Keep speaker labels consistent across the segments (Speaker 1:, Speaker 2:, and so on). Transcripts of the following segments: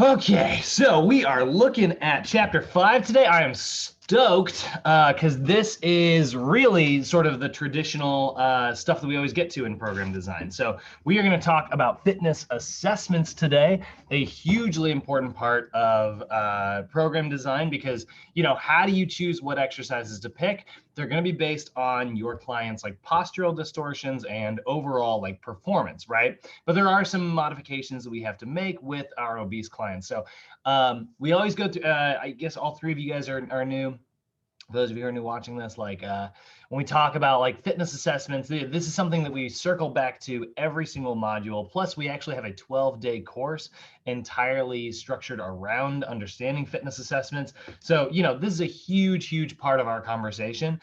Speaker 1: Okay, so we are looking at chapter 5 today. I am stoked because this is really sort of the traditional stuff that we always get to in program design. So we are going to talk about fitness assessments today, a hugely important part of program design because, how do you choose what exercises to pick? They're going to be based on your client's like postural distortions and overall like performance, right? But there are some modifications that we have to make with our obese clients. So we always go through, I guess all three of you guys are new. For those of you who are new watching this, when we talk about like fitness assessments, this is something that we circle back to every single module. Plus, we actually have a 12-day course entirely structured around understanding fitness assessments. So, this is a huge part of our conversation.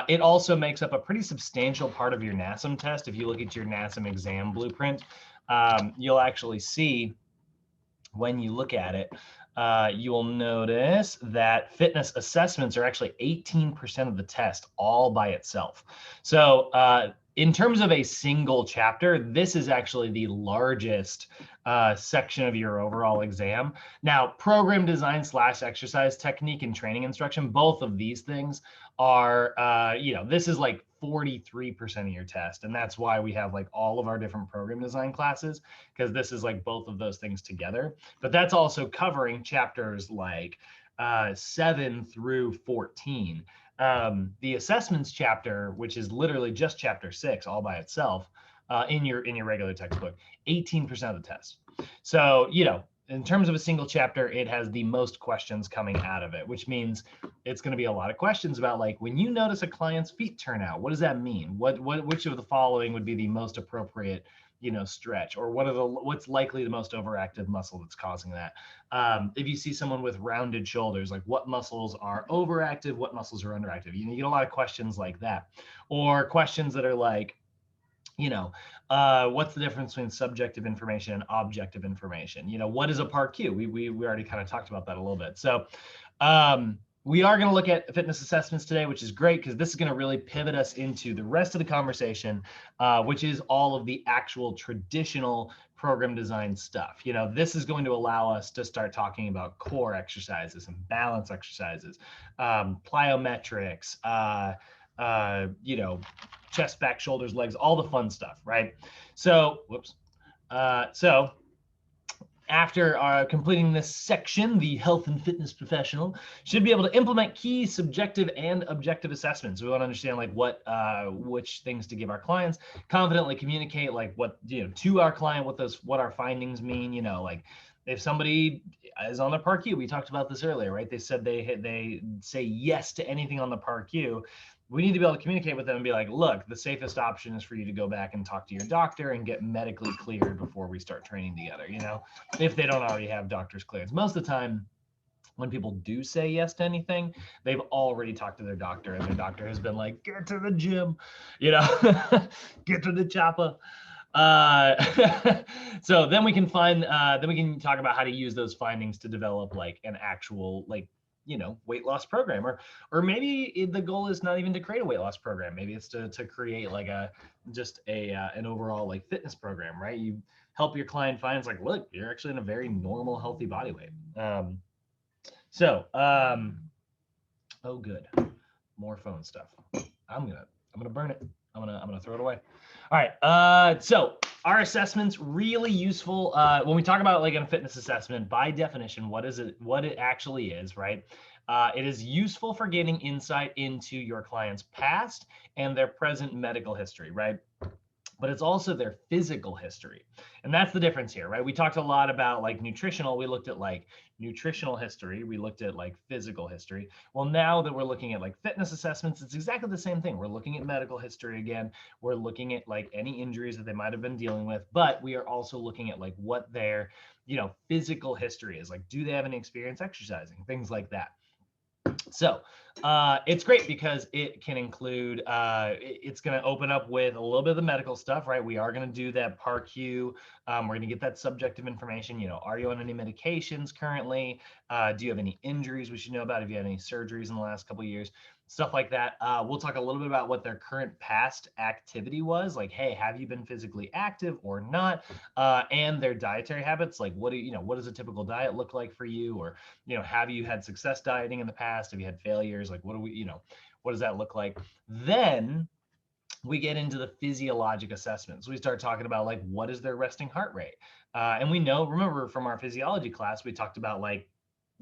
Speaker 1: It also makes up a pretty substantial part of your NASM test. If you look at your NASM exam blueprint, you'll actually see when you look at it, you will notice that fitness assessments are actually 18% of the test all by itself. So in terms of a single chapter, this is actually the largest section of your overall exam. Now, program design / exercise technique and training instruction, both of these things are, this is like 43% of your test. And that's why we have like all of our different program design classes, because this is like both of those things together. But that's also covering chapters like 7 through 14. The assessments chapter, which is literally just chapter 6 all by itself, in your regular textbook, 18% of the test. So, in terms of a single chapter, it has the most questions coming out of it, which means it's going to be a lot of questions about like when you notice a client's feet turn out, what does that mean? Which of the following would be the most appropriate stretch, or what's likely the most overactive muscle that's causing that? If you see someone with rounded shoulders, like what muscles are overactive, what muscles are underactive? You get a lot of questions like that, or questions that are like, what's the difference between subjective information and objective information? What is a PAR-Q? We already kind of talked about that a little bit. So we are going to look at fitness assessments today, which is great because this is going to really pivot us into the rest of the conversation, which is all of the actual traditional program design stuff. This is going to allow us to start talking about core exercises and balance exercises, plyometrics, chest, back, shoulders, legs, all the fun stuff, right? So, so after completing this section, the health and fitness professional should be able to implement key subjective and objective assessments. We want to understand like which things to give our clients, confidently communicate like what, to our client, what our findings mean, like if somebody is on the PAR-Q, we talked about this earlier, right? They said they say yes to anything on the PAR-Q. We need to be able to communicate with them and be like, look, the safest option is for you to go back and talk to your doctor and get medically cleared before we start training together, if they don't already have doctor's clearance. Most of the time, when people do say yes to anything, they've already talked to their doctor and their doctor has been like, get to the gym, get to the chopper. So then we can talk about how to use those findings to develop like an actual weight loss program, or maybe the goal is not even to create a weight loss program. Maybe it's to create like an overall like fitness program, right? You help your client find it's like, look, you're actually in a very normal, healthy body weight. Oh, good. More phone stuff. I'm gonna burn it. I'm gonna throw it away. All right. So our assessment's really useful when we talk about like a fitness assessment. By definition, what it actually is, right? It is useful for gaining insight into your client's past and their present medical history, right? But it's also their physical history. And that's the difference here, right? We talked a lot about like nutritional. We looked at like nutritional history. We looked at like physical history. Well, now that we're looking at like fitness assessments, it's exactly the same thing. We're looking at medical history again. We're looking at like any injuries that they might have been dealing with, but we are also looking at like what their, physical history is. Like, do they have any experience exercising? Things like that. So it's great because it can include, it's going to open up with a little bit of the medical stuff, right? We are going to do that PAR-Q. We're going to get that subjective information. Are you on any medications currently? Do you have any injuries we should know about? Have you had any surgeries in the last couple of years? stuff like that. We'll talk a little bit about what their current past activity was, like, hey, have you been physically active or not? And their dietary habits, like what does a typical diet look like for you? Or, have you had success dieting in the past? Have you had failures? Like, what does that look like? Then we get into the physiologic assessments. We start talking about like, what is their resting heart rate? And we remember from our physiology class, we talked about like,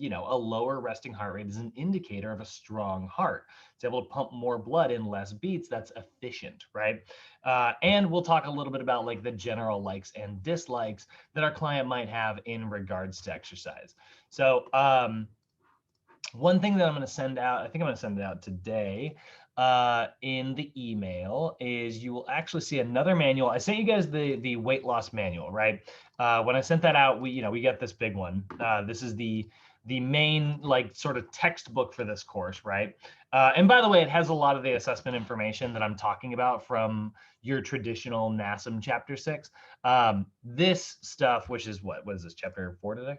Speaker 1: a lower resting heart rate is an indicator of a strong heart. It's able to pump more blood in less beats. That's efficient, right? And we'll talk a little bit about like the general likes and dislikes that our client might have in regards to exercise. So one thing that I'm going to send out, I think I'm going to send it out today in the email, is you will actually see another manual. I sent you guys the weight loss manual, right? When I sent that out, we got this big one. This is the main like sort of textbook for this course, right? And by the way, it has a lot of the assessment information that I'm talking about from your traditional NASM chapter 6. This stuff, which is what is this, chapter 4 today?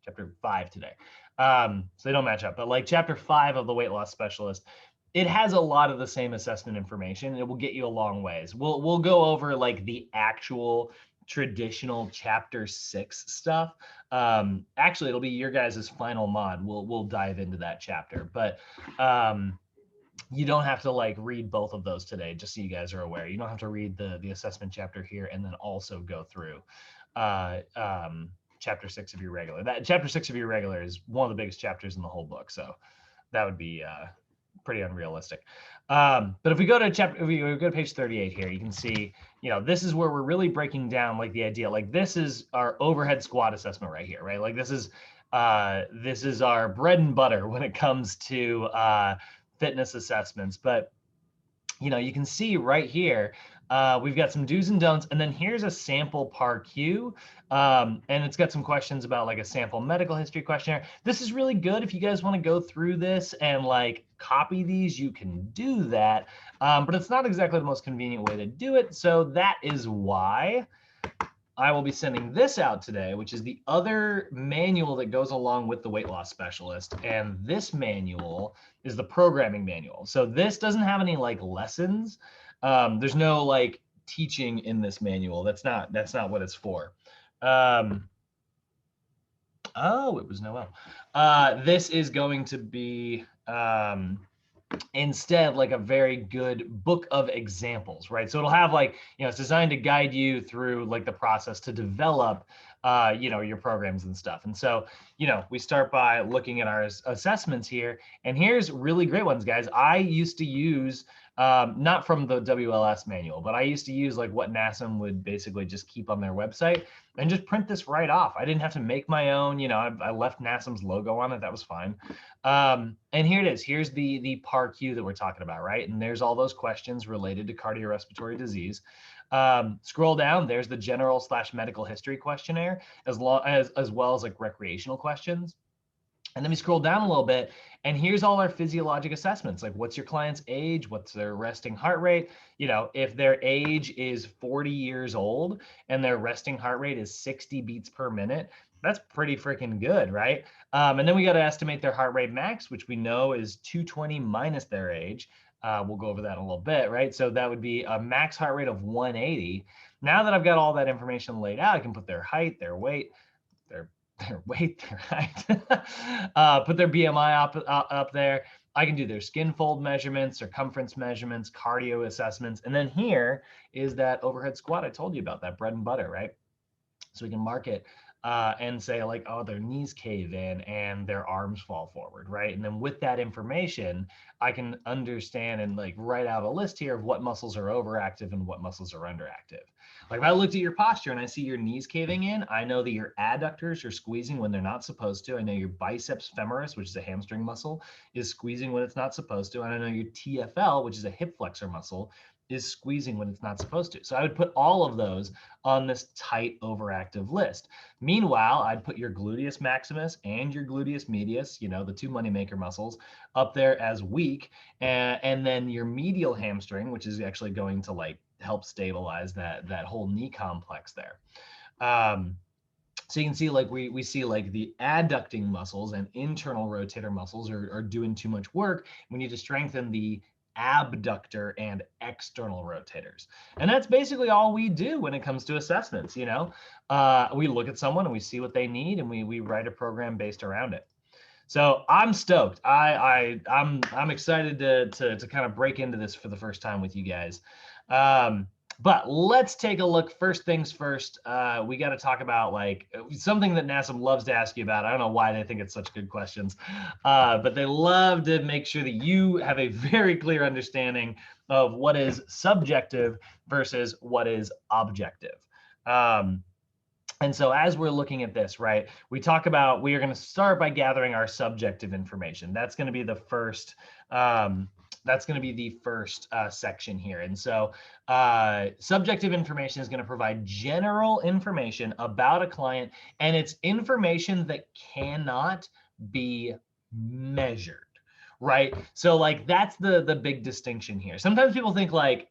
Speaker 1: Chapter 5 today. So they don't match up, but like chapter 5 of the weight loss specialist, it has a lot of the same assessment information. It will get you a long ways. We'll go over like the actual traditional chapter 6 stuff. Actually, it'll be your guys' final mod. We'll dive into that chapter, but you don't have to like read both of those today, just so you guys are aware. You don't have to read the assessment chapter here and then also go through chapter 6 of your regular. That chapter 6 of your regular is one of the biggest chapters in the whole book, so that would be pretty unrealistic. But if we go to page 38 here, you can see, this is where we're really breaking down like the idea. Like this is our overhead squat assessment right here, right? Like this is our bread and butter when it comes to fitness assessments. But you can see right here, we've got some do's and don'ts, and then here's a sample PAR-Q, and it's got some questions about like a sample medical history questionnaire. This is really good if you guys want to go through this and like copy these, you can do that, but it's not exactly the most convenient way to do it. So that is why I will be sending this out today, which is the other manual that goes along with the weight loss specialist. And this manual is the programming manual. So this doesn't have any like lessons. There's no like teaching in this manual. That's not what it's for. Oh, it was Noel. This is going to be instead like a very good book of examples, right? So it'll have like, it's designed to guide you through like the process to develop your programs and stuff. And so, we start by looking at our assessments here, and here's really great ones, guys. I used to use not from the WLS manual, but I used to use like what NASM would basically just keep on their website and just print this right off. I didn't have to make my own, I left NASM's logo on it. That was fine. And here it is. Here's the PAR-Q that we're talking about, right? And there's all those questions related to cardiorespiratory disease. Scroll down, there's the general / medical history questionnaire, as well as like recreational questions. And then we scroll down a little bit, and here's all our physiologic assessments. Like, what's your client's age? What's their resting heart rate? If their age is 40 years old and their resting heart rate is 60 beats per minute, that's pretty freaking good, right? And then we got to estimate their heart rate max, which we know is 220 minus their age. We'll go over that in a little bit, right? So that would be a max heart rate of 180. Now that I've got all that information laid out, I can put their height, their weight, their height, put their BMI up there. I can do their skin fold measurements, circumference measurements, cardio assessments. And then here is that overhead squat I told you about, that bread and butter, right? So we can mark it and say like, oh, their knees cave in and their arms fall forward, right? And then with that information, I can understand and like write out a list here of what muscles are overactive and what muscles are underactive. Like if I looked at your posture and I see your knees caving in, I know that your adductors are squeezing when they're not supposed to. I know your biceps femoris, which is a hamstring muscle, is squeezing when it's not supposed to. And I know your TFL, which is a hip flexor muscle, is squeezing when it's not supposed to. So I would put all of those on this tight overactive list. Meanwhile, I'd put your gluteus maximus and your gluteus medius, the two moneymaker muscles, up there as weak. And then your medial hamstring, which is actually going to like help stabilize that whole knee complex there. So you can see like we see like the adducting muscles and internal rotator muscles are doing too much work. We need to strengthen the abductor and external rotators. And that's basically all we do when it comes to assessments. We look at someone and we see what they need, and we write a program based around it. So I'm stoked. I'm excited to kind of break into this for the first time with you guys. But let's take a look. First things first, we got to talk about like something that NASA loves to ask you about. I don't know why they think it's such good questions, but they love to make sure that you have a very clear understanding of what is subjective versus what is objective. And so as we're looking at this, right, we are going to start by gathering our subjective information. That's going to be the first section here. And so subjective information is going to provide general information about a client, and it's information that cannot be measured, right? So like that's the big distinction here. Sometimes people think like,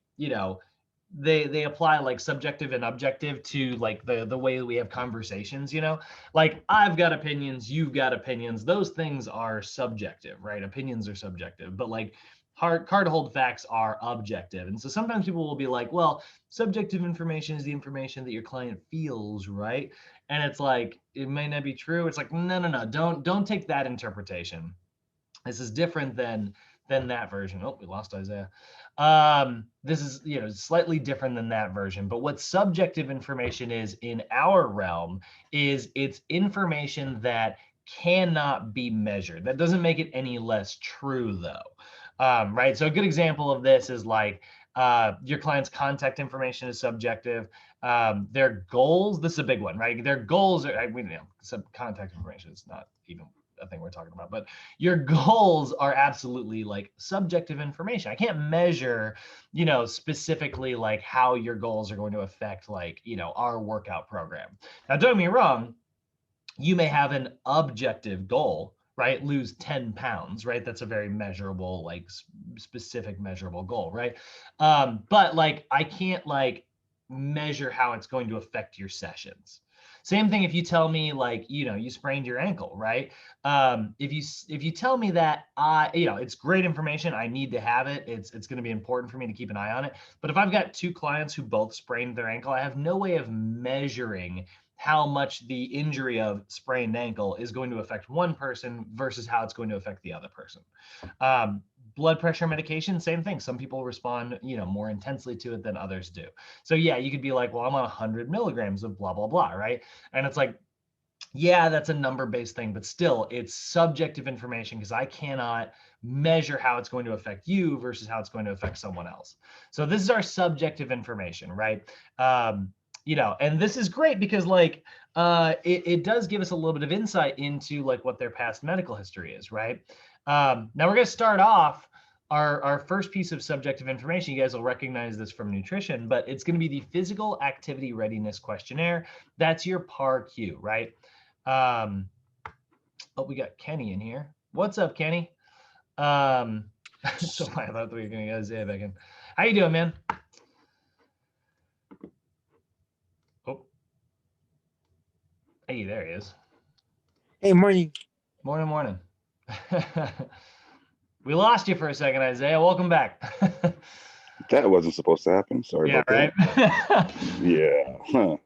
Speaker 1: they apply like subjective and objective to like the way we have conversations, like I've got opinions, you've got opinions. Those things are subjective, right? Opinions are subjective, but like hard hold facts are objective. And so sometimes people will be like, well, subjective information is the information that your client feels, right? And it's like, it may not be true. It's like, no, don't take that interpretation. This is different than that version. Oh, we lost Isaiah. This is slightly different than that version. But what subjective information is in our realm is it's information that cannot be measured. That doesn't make it any less true, though. Right. So a good example of this is like your client's contact information is subjective. Their goals. This is a big one, right? Their goals are. Contact information is not even a thing we're talking about, but your goals are absolutely like subjective information. I can't measure, specifically like how your goals are going to affect like, our workout program. Now, don't get me wrong, you may have an objective goal, right? Lose 10 pounds, right? That's a very measurable, like specific measurable goal, right? But like, I can't like measure how it's going to affect your sessions. Same thing if you tell me like, you sprained your ankle, right? If you tell me that it's great information, I need to have it. It's going to be important for me to keep an eye on it. But if I've got two clients who both sprained their ankle, I have no way of measuring how much the injury of sprained ankle is going to affect one person versus how it's going to affect the other person. Blood pressure medication, same thing. Some people respond, more intensely to it than others do. So yeah, you could be like, well, I'm on 100 milligrams of blah, blah, blah, right? And it's like, yeah, that's a number-based thing, but still it's subjective information because I cannot measure how it's going to affect you versus how it's going to affect someone else. So this is our subjective information, right? And this is great because like it does give us a little bit of insight into like what their past medical history is, right? Now we're going to start off our first piece of subjective information. You guys will recognize this from nutrition, but it's going to be the physical activity readiness questionnaire. That's your PAR-Q, right? Oh, we got Kenny in here. What's up, Kenny? So I thought we were going to get Isaiah back in. How you doing, man? Oh, hey, there he is.
Speaker 2: Hey, morning.
Speaker 1: Morning. We lost you for a second, Isaiah. Welcome back.
Speaker 3: That wasn't supposed to happen. Sorry about
Speaker 1: right?
Speaker 3: that. Yeah. Huh.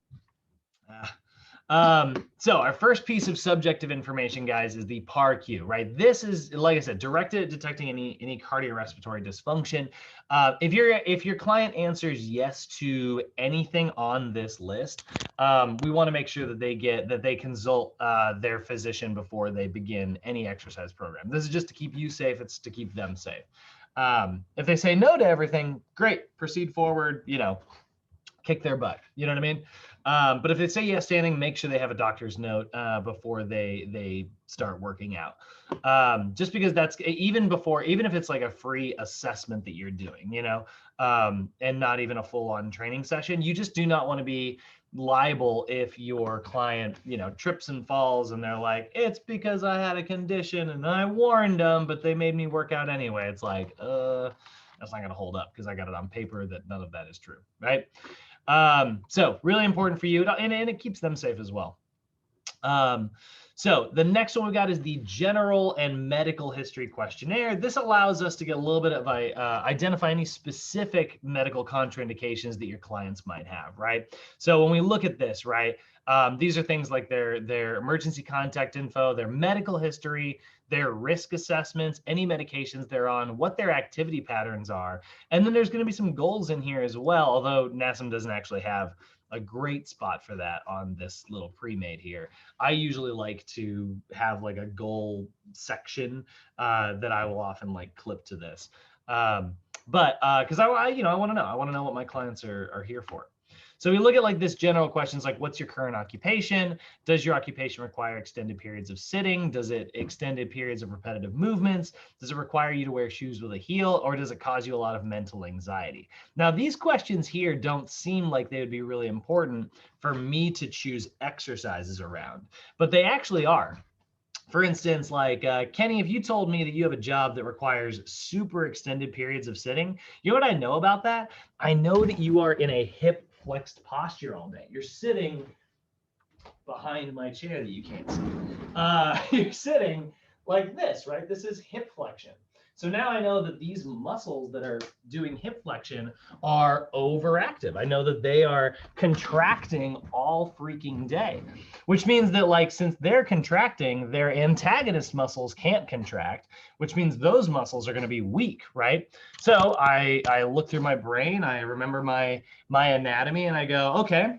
Speaker 1: So our first piece of subjective information, guys, is the PAR-Q, right? This is, like I said, directed at detecting any cardiorespiratory dysfunction. If your client answers yes to anything on this list, we want to make sure that they consult their physician before they begin any exercise program. This is just to keep you safe. It's to keep them safe. If they say no to everything, great, proceed forward, kick their butt. You know what I mean? But if they say yes standing, make sure they have a doctor's note before they start working out. Just because that's even if it's like a free assessment that you're doing, and not even a full-on training session, you just do not want to be liable if your client, trips and falls and they're like, it's because I had a condition and I warned them, but they made me work out anyway. It's like, that's not going to hold up because I got it on paper that none of that is true, right? So really important for you, and it keeps them safe as well. So the next one we got is the general and medical history questionnaire. This allows us to get a little bit of identify any specific medical contraindications that your clients might have, right? So when we look at this, right, these are things like their emergency contact info, their medical history, their risk assessments, any medications they're on, what their activity patterns are. And then there's going to be some goals in here as well, although NASM doesn't actually have a great spot for that on this little pre-made here. I usually like to have like a goal section that I will often like clip to this. But because I want to know what my clients are here for. So we look at like this general questions like, what's your current occupation? Does your occupation require extended periods of sitting? Does it extended periods of repetitive movements? Does it require you to wear shoes with a heel, or does it cause you a lot of mental anxiety? Now, these questions here don't seem like they would be really important for me to choose exercises around, but they actually are. For instance, like Kenny, if you told me that you have a job that requires super extended periods of sitting, you know what I know about that? I know that you are in a hip flexed posture all day. You're sitting behind my chair that you can't see. You're sitting like this, right? This is hip flexion. So now I know that these muscles that are doing hip flexion are overactive. I know that they are contracting all freaking day, which means that like, since they're contracting, their antagonist muscles can't contract, which means those muscles are going to be weak, right? So I look through my brain, I remember my anatomy, and I go, okay,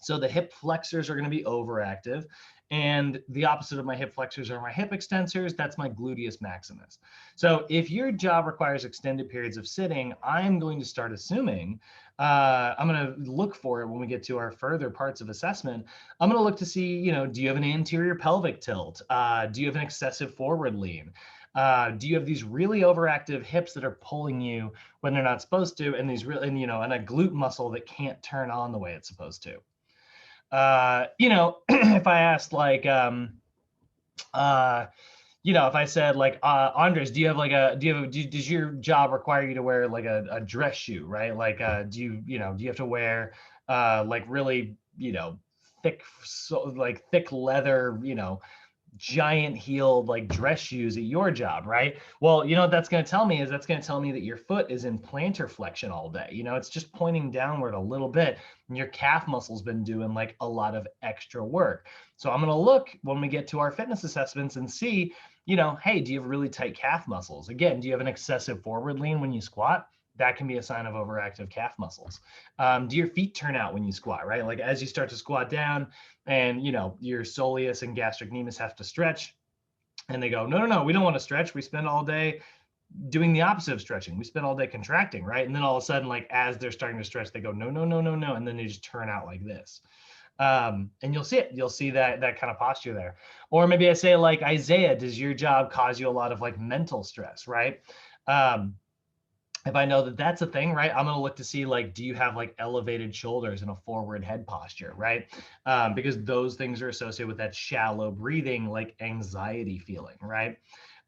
Speaker 1: so the hip flexors are going to be overactive, and the opposite of my hip flexors are my hip extensors. That's my gluteus maximus. So if your job requires extended periods of sitting, I'm going to start assuming, I'm going to look for it when we get to our further parts of assessment. I'm going to look to see, do you have an anterior pelvic tilt? Do you have an excessive forward lean? Do you have these really overactive hips that are pulling you when they're not supposed to, and these really, and a glute muscle that can't turn on the way it's supposed to? If I asked like, if I said like, Andres, does your job require you to wear like a dress shoe, right? Like, do you have to wear, like really, thick leather, giant heeled like dress shoes at your job, right? Well, what that's going to tell me is that's going to tell me that your foot is in plantar flexion all day. It's just pointing downward a little bit, and your calf muscle's been doing like a lot of extra work. So I'm going to look when we get to our fitness assessments and see, hey, do you have really tight calf muscles? Again, do you have an excessive forward lean when you squat? That can be a sign of overactive calf muscles. Do your feet turn out when you squat, right? Like as you start to squat down and, your soleus and gastrocnemius have to stretch, and they go, no, we don't want to stretch. We spend all day doing the opposite of stretching. We spend all day contracting, right? And then all of a sudden, like as they're starting to stretch, they go, no. And then they just turn out like this. And you'll see it. You'll see that kind of posture there. Or maybe I say like, Isaiah, does your job cause you a lot of like mental stress, right? If I know that that's a thing, right, I'm going to look to see like, do you have like elevated shoulders and a forward head posture, right? Because those things are associated with that shallow breathing, like anxiety feeling, right?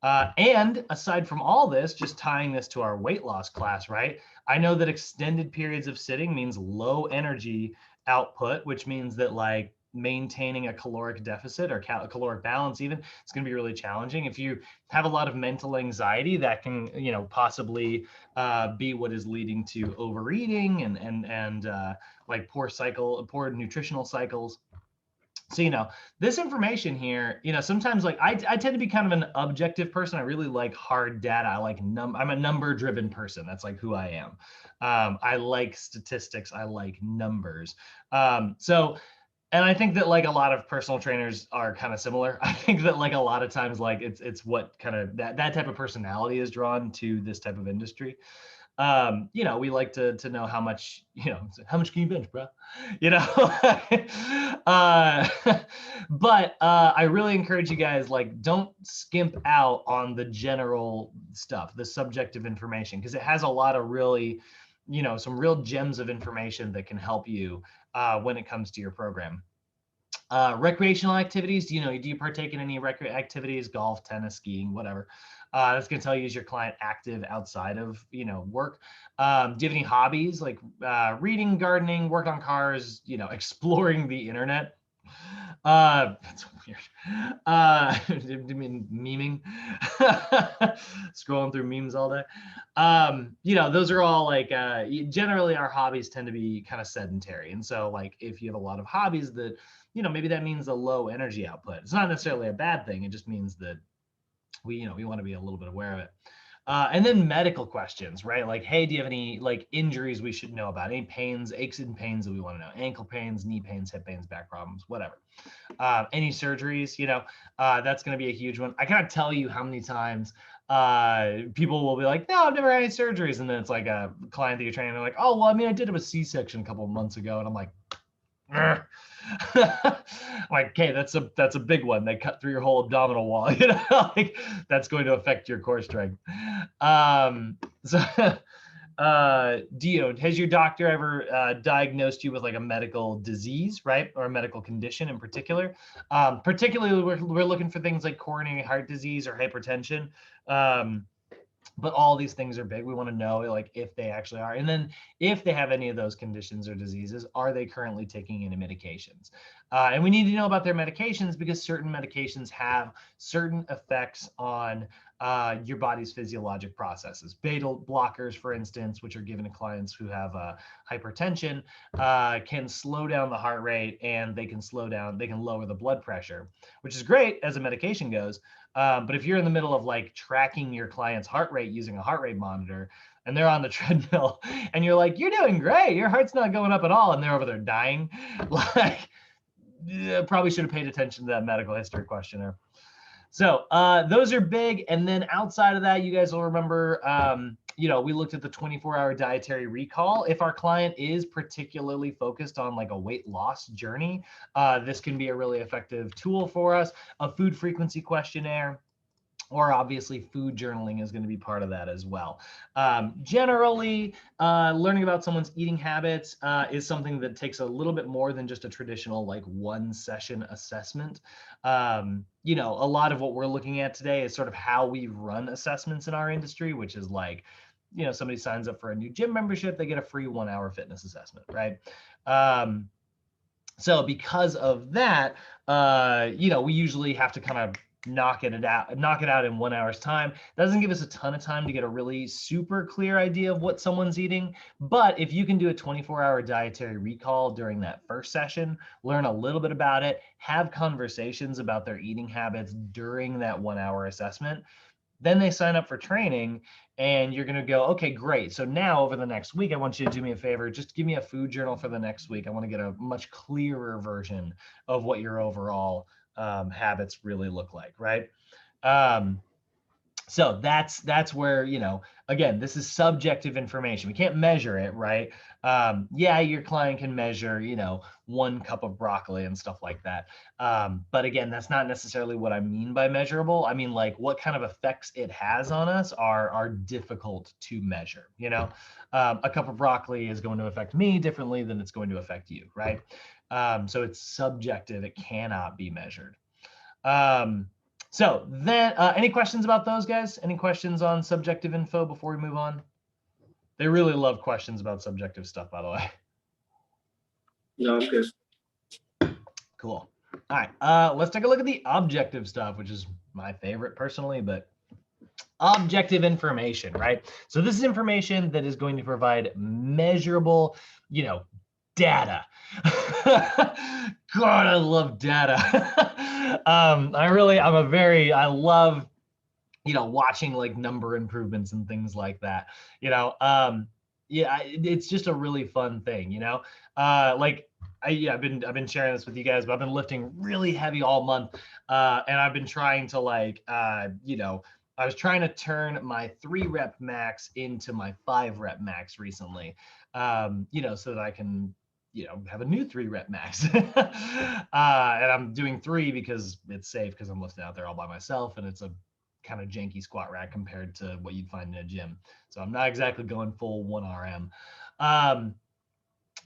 Speaker 1: And aside from all this, just tying this to our weight loss class, right? I know that extended periods of sitting means low energy output, which means that like maintaining a caloric deficit or caloric balance even, it's going to be really challenging. If you have a lot of mental anxiety, that can possibly be what is leading to overeating and like poor nutritional cycles. So this information here, sometimes like I tend to be kind of an objective person. I really like hard data. I'm a number driven person. That's like who I am. I like statistics. I like numbers. And I think that like a lot of personal trainers are kind of similar. I think that like a lot of times like it's what kind of that type of personality is drawn to this type of industry. We like to know how much can you bench, bro? But I really encourage you guys, like, don't skimp out on the general stuff, the subjective information, because it has a lot of really, some real gems of information that can help you when it comes to your program. Recreational activities, do you partake in any activities, golf, tennis, skiing, whatever? That's going to tell you, is your client active outside of work? Do you have any hobbies like reading, gardening, work on cars, exploring the internet? That's weird. Do you mean memeing? Scrolling through memes all day. Those are all like, generally our hobbies tend to be kind of sedentary. And so like, if you have a lot of hobbies that, maybe that means a low energy output. It's not necessarily a bad thing. It just means that we want to be a little bit aware of it. And then medical questions, right? Like, hey, do you have any like injuries we should know about? Any pains, aches and pains that we want to know? Ankle pains, knee pains, hip pains, back problems, whatever. Any surgeries, that's going to be a huge one. I can't tell you how many times people will be like, no, I've never had any surgeries. And then it's like a client that you're training, they're like, oh, well, I mean, I did have a C-section a couple of months ago. And I'm like, like, okay, that's a big one. They cut through your whole abdominal wall. Like that's going to affect your core strength. So has your doctor ever diagnosed you with like a medical disease, right, or a medical condition in particular? Particularly, we're looking for things like coronary heart disease or hypertension. But all these things are big. We want to know like if they actually are. And then if they have any of those conditions or diseases, are they currently taking any medications? And we need to know about their medications because certain medications have certain effects on your body's physiologic processes. Beta blockers, for instance, which are given to clients who have hypertension, can slow down the heart rate and they can lower the blood pressure, which is great as a medication goes. But if you're in the middle of like tracking your client's heart rate using a heart rate monitor and they're on the treadmill and you're like, you're doing great, your heart's not going up at all, and they're over there dying, like, probably should have paid attention to that medical history questionnaire. So those are big. And then outside of that, you guys will remember, we looked at the 24-hour dietary recall. If our client is particularly focused on like a weight loss journey, this can be a really effective tool for us. A food frequency questionnaire, or obviously food journaling is going to be part of that as well. Generally, learning about someone's eating habits is something that takes a little bit more than just a traditional like one session assessment. A lot of what we're looking at today is sort of how we run assessments in our industry, which is like, somebody signs up for a new gym membership, they get a free 1 hour fitness assessment, right? So because of that, we usually have to kind of knock it out in 1 hour's time. That doesn't give us a ton of time to get a really super clear idea of what someone's eating. But if you can do a 24-hour dietary recall during that first session, learn a little bit about it, have conversations about their eating habits during that 1 hour assessment, then they sign up for training and you're going to go, okay, great. So now over the next week, I want you to do me a favor. Just give me a food journal for the next week. I want to get a much clearer version of what your overall habits really look like, right? So that's where, again, this is subjective information. We can't measure it, right? Yeah, your client can measure, 1 cup of broccoli and stuff like that. But again, that's not necessarily what I mean by measurable. I mean, like what kind of effects it has on us are difficult to measure. A cup of broccoli is going to affect me differently than it's going to affect you, right? So it's subjective. It cannot be measured. So then, any questions about those guys? Any questions on subjective info before we move on? They really love questions about subjective stuff, by the way.
Speaker 4: No, I'm good.
Speaker 1: Cool. All right, let's take a look at the objective stuff, which is my favorite personally, but objective information, right? So this is information that is going to provide measurable, data. God, I love data. I love, watching like number improvements and things like that. It's just a really fun thing, I've been sharing this with you guys, but I've been lifting really heavy all month. And I've been trying to I was trying to turn my 3-rep max into my 5-rep max recently, so that I can, have a new 3-rep max. And I'm doing 3 because it's safe because I'm lifting out there all by myself and it's a kind of janky squat rack compared to what you'd find in a gym. So I'm not exactly going full 1RM.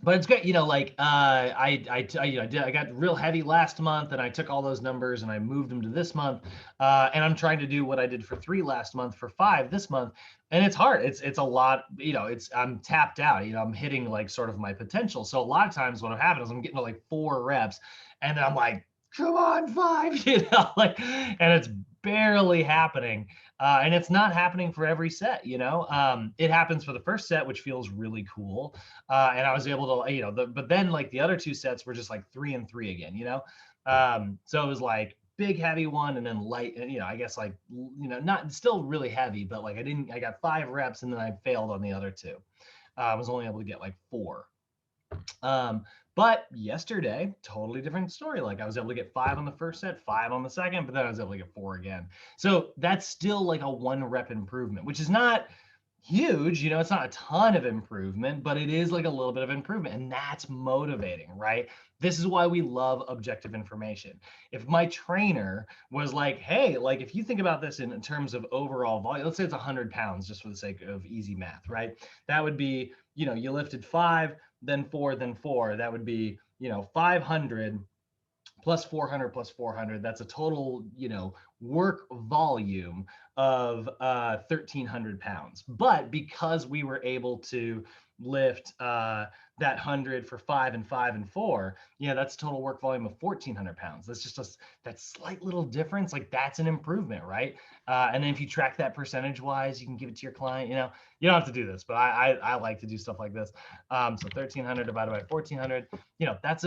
Speaker 1: but it's great, like I got real heavy last month, and I took all those numbers and I moved them to this month, and I'm trying to do what I did for 3 last month for 5 this month, and it's hard. It's a lot, I'm tapped out, I'm hitting like sort of my potential. So a lot of times what happens is I'm getting to like 4 reps, and then I'm like, come on, 5, like, and it's barely happening. And it's not happening for every set, it happens for the first set, which feels really cool. And I was able to, but then like the other 2 sets were just like 3 and 3 again, so it was like big heavy one and then light, and I guess like, not still really heavy, but like I got 5 reps and then I failed on the other 2. I was only able to get like 4. But yesterday, totally different story. Like I was able to get 5 on the first set, 5 on the second, but then I was able to get 4 again. So that's still like a 1 rep improvement, which is not huge, it's not a ton of improvement, but it is like a little bit of improvement, and that's motivating, right? This is why we love objective information. If my trainer was like, hey, like if you think about this in terms of overall volume, let's say it's 100 pounds, just for the sake of easy math, right? That would be, you lifted 5, then 4, then 4. That would be, 500 plus 400 plus 400. That's a total, work volume of 1,300 pounds. But because we were able to lift that 100 for 5 and 5 and 4, that's total work volume of 1,400 pounds. That's just that slight little difference. Like that's an improvement, right? And then if you track that percentage wise, you can give it to your client. You don't have to do this, but I like to do stuff like this. So 1,300 divided by 1,400, that's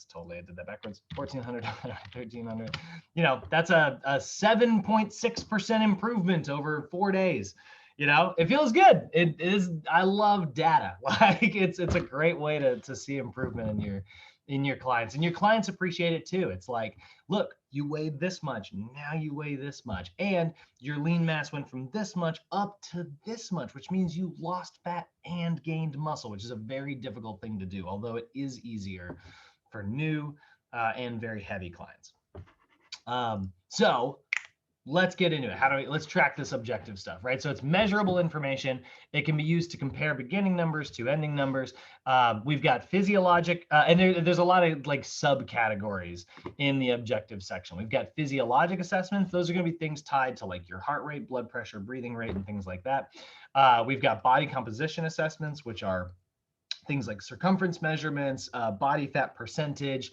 Speaker 1: totally, I did that backwards. 1,400 divided by 1,300, that's a 7.6% improvement over 4 days. It feels good. It is. I love data. Like it's a great way to see improvement in your clients, and your clients appreciate it too. It's like, look, you weighed this much, now you weigh this much, and your lean mass went from this much up to this much, which means you lost fat and gained muscle, which is a very difficult thing to do, although it is easier for new and very heavy clients. So let's get into it. Let's track this objective stuff, right? So it's measurable information. It can be used to compare beginning numbers to ending numbers. We've got physiologic, and there's a lot of like subcategories in the objective section. We've got physiologic assessments. Those are going to be things tied to like your heart rate, blood pressure, breathing rate, and things like that. We've got body composition assessments, which are things like circumference measurements, body fat percentage,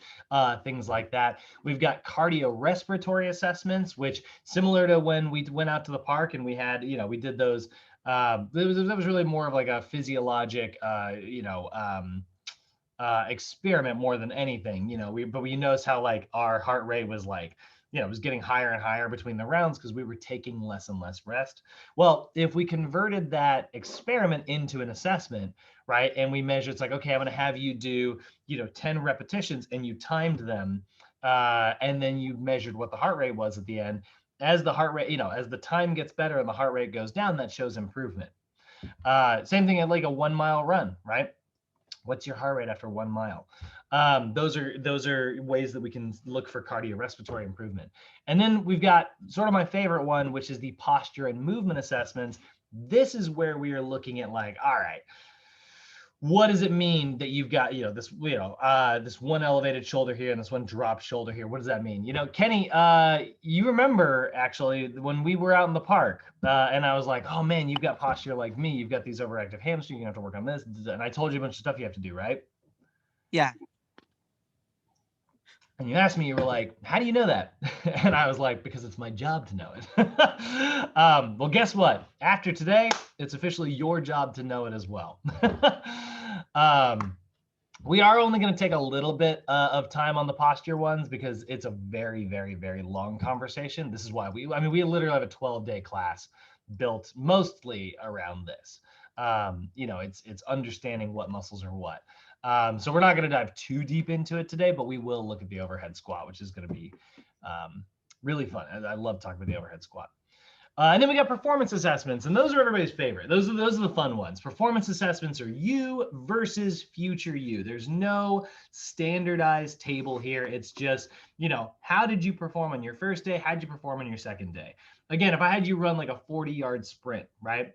Speaker 1: things like that. We've got cardiorespiratory assessments, which similar to when we went out to the park and we had, we did those. That was really more of like a physiologic, experiment more than anything. But we noticed how like our heart rate was like, it was getting higher and higher between the rounds because we were taking less and less rest. Well, if we converted that experiment into an assessment, right, and we measure, it's like, okay, I'm going to have you do, 10 repetitions, and you timed them, and then you measured what the heart rate was at the end. As the heart rate, as the time gets better and the heart rate goes down, that shows improvement. Same thing at like a 1 mile run, right? What's your heart rate after 1 mile? Those are ways that we can look for cardiorespiratory improvement. And then we've got sort of my favorite one, which is the posture and movement assessments. This is where we are looking at like, all right, what does it mean that you've got, this, this one elevated shoulder here and this one dropped shoulder here? What does that mean? Kenny, you remember actually when we were out in the park, and I was like, oh man, you've got posture like me. You've got these overactive hamstrings. You have to work on this. And I told you a bunch of stuff you have to do, right?
Speaker 2: Yeah.
Speaker 1: And you asked me, you were like, how do you know that? And I was like, because it's my job to know it. Well, guess what? After today, it's officially your job to know it as well. We are only going to take a little bit of time on the posture ones because it's a very, very, very long conversation. This is why we literally have a 12-day class built mostly around this. It's understanding what muscles are what. So we're not going to dive too deep into it today, but we will look at the overhead squat, which is going to be really fun. I love talking about the overhead squat. And then we got performance assessments, and those are everybody's favorite. Those are the fun ones. Performance assessments are you versus future you. There's no standardized table here. It's just, how did you perform on your first day? How did you perform on your second day? Again, if I had you run like a 40-yard sprint, right?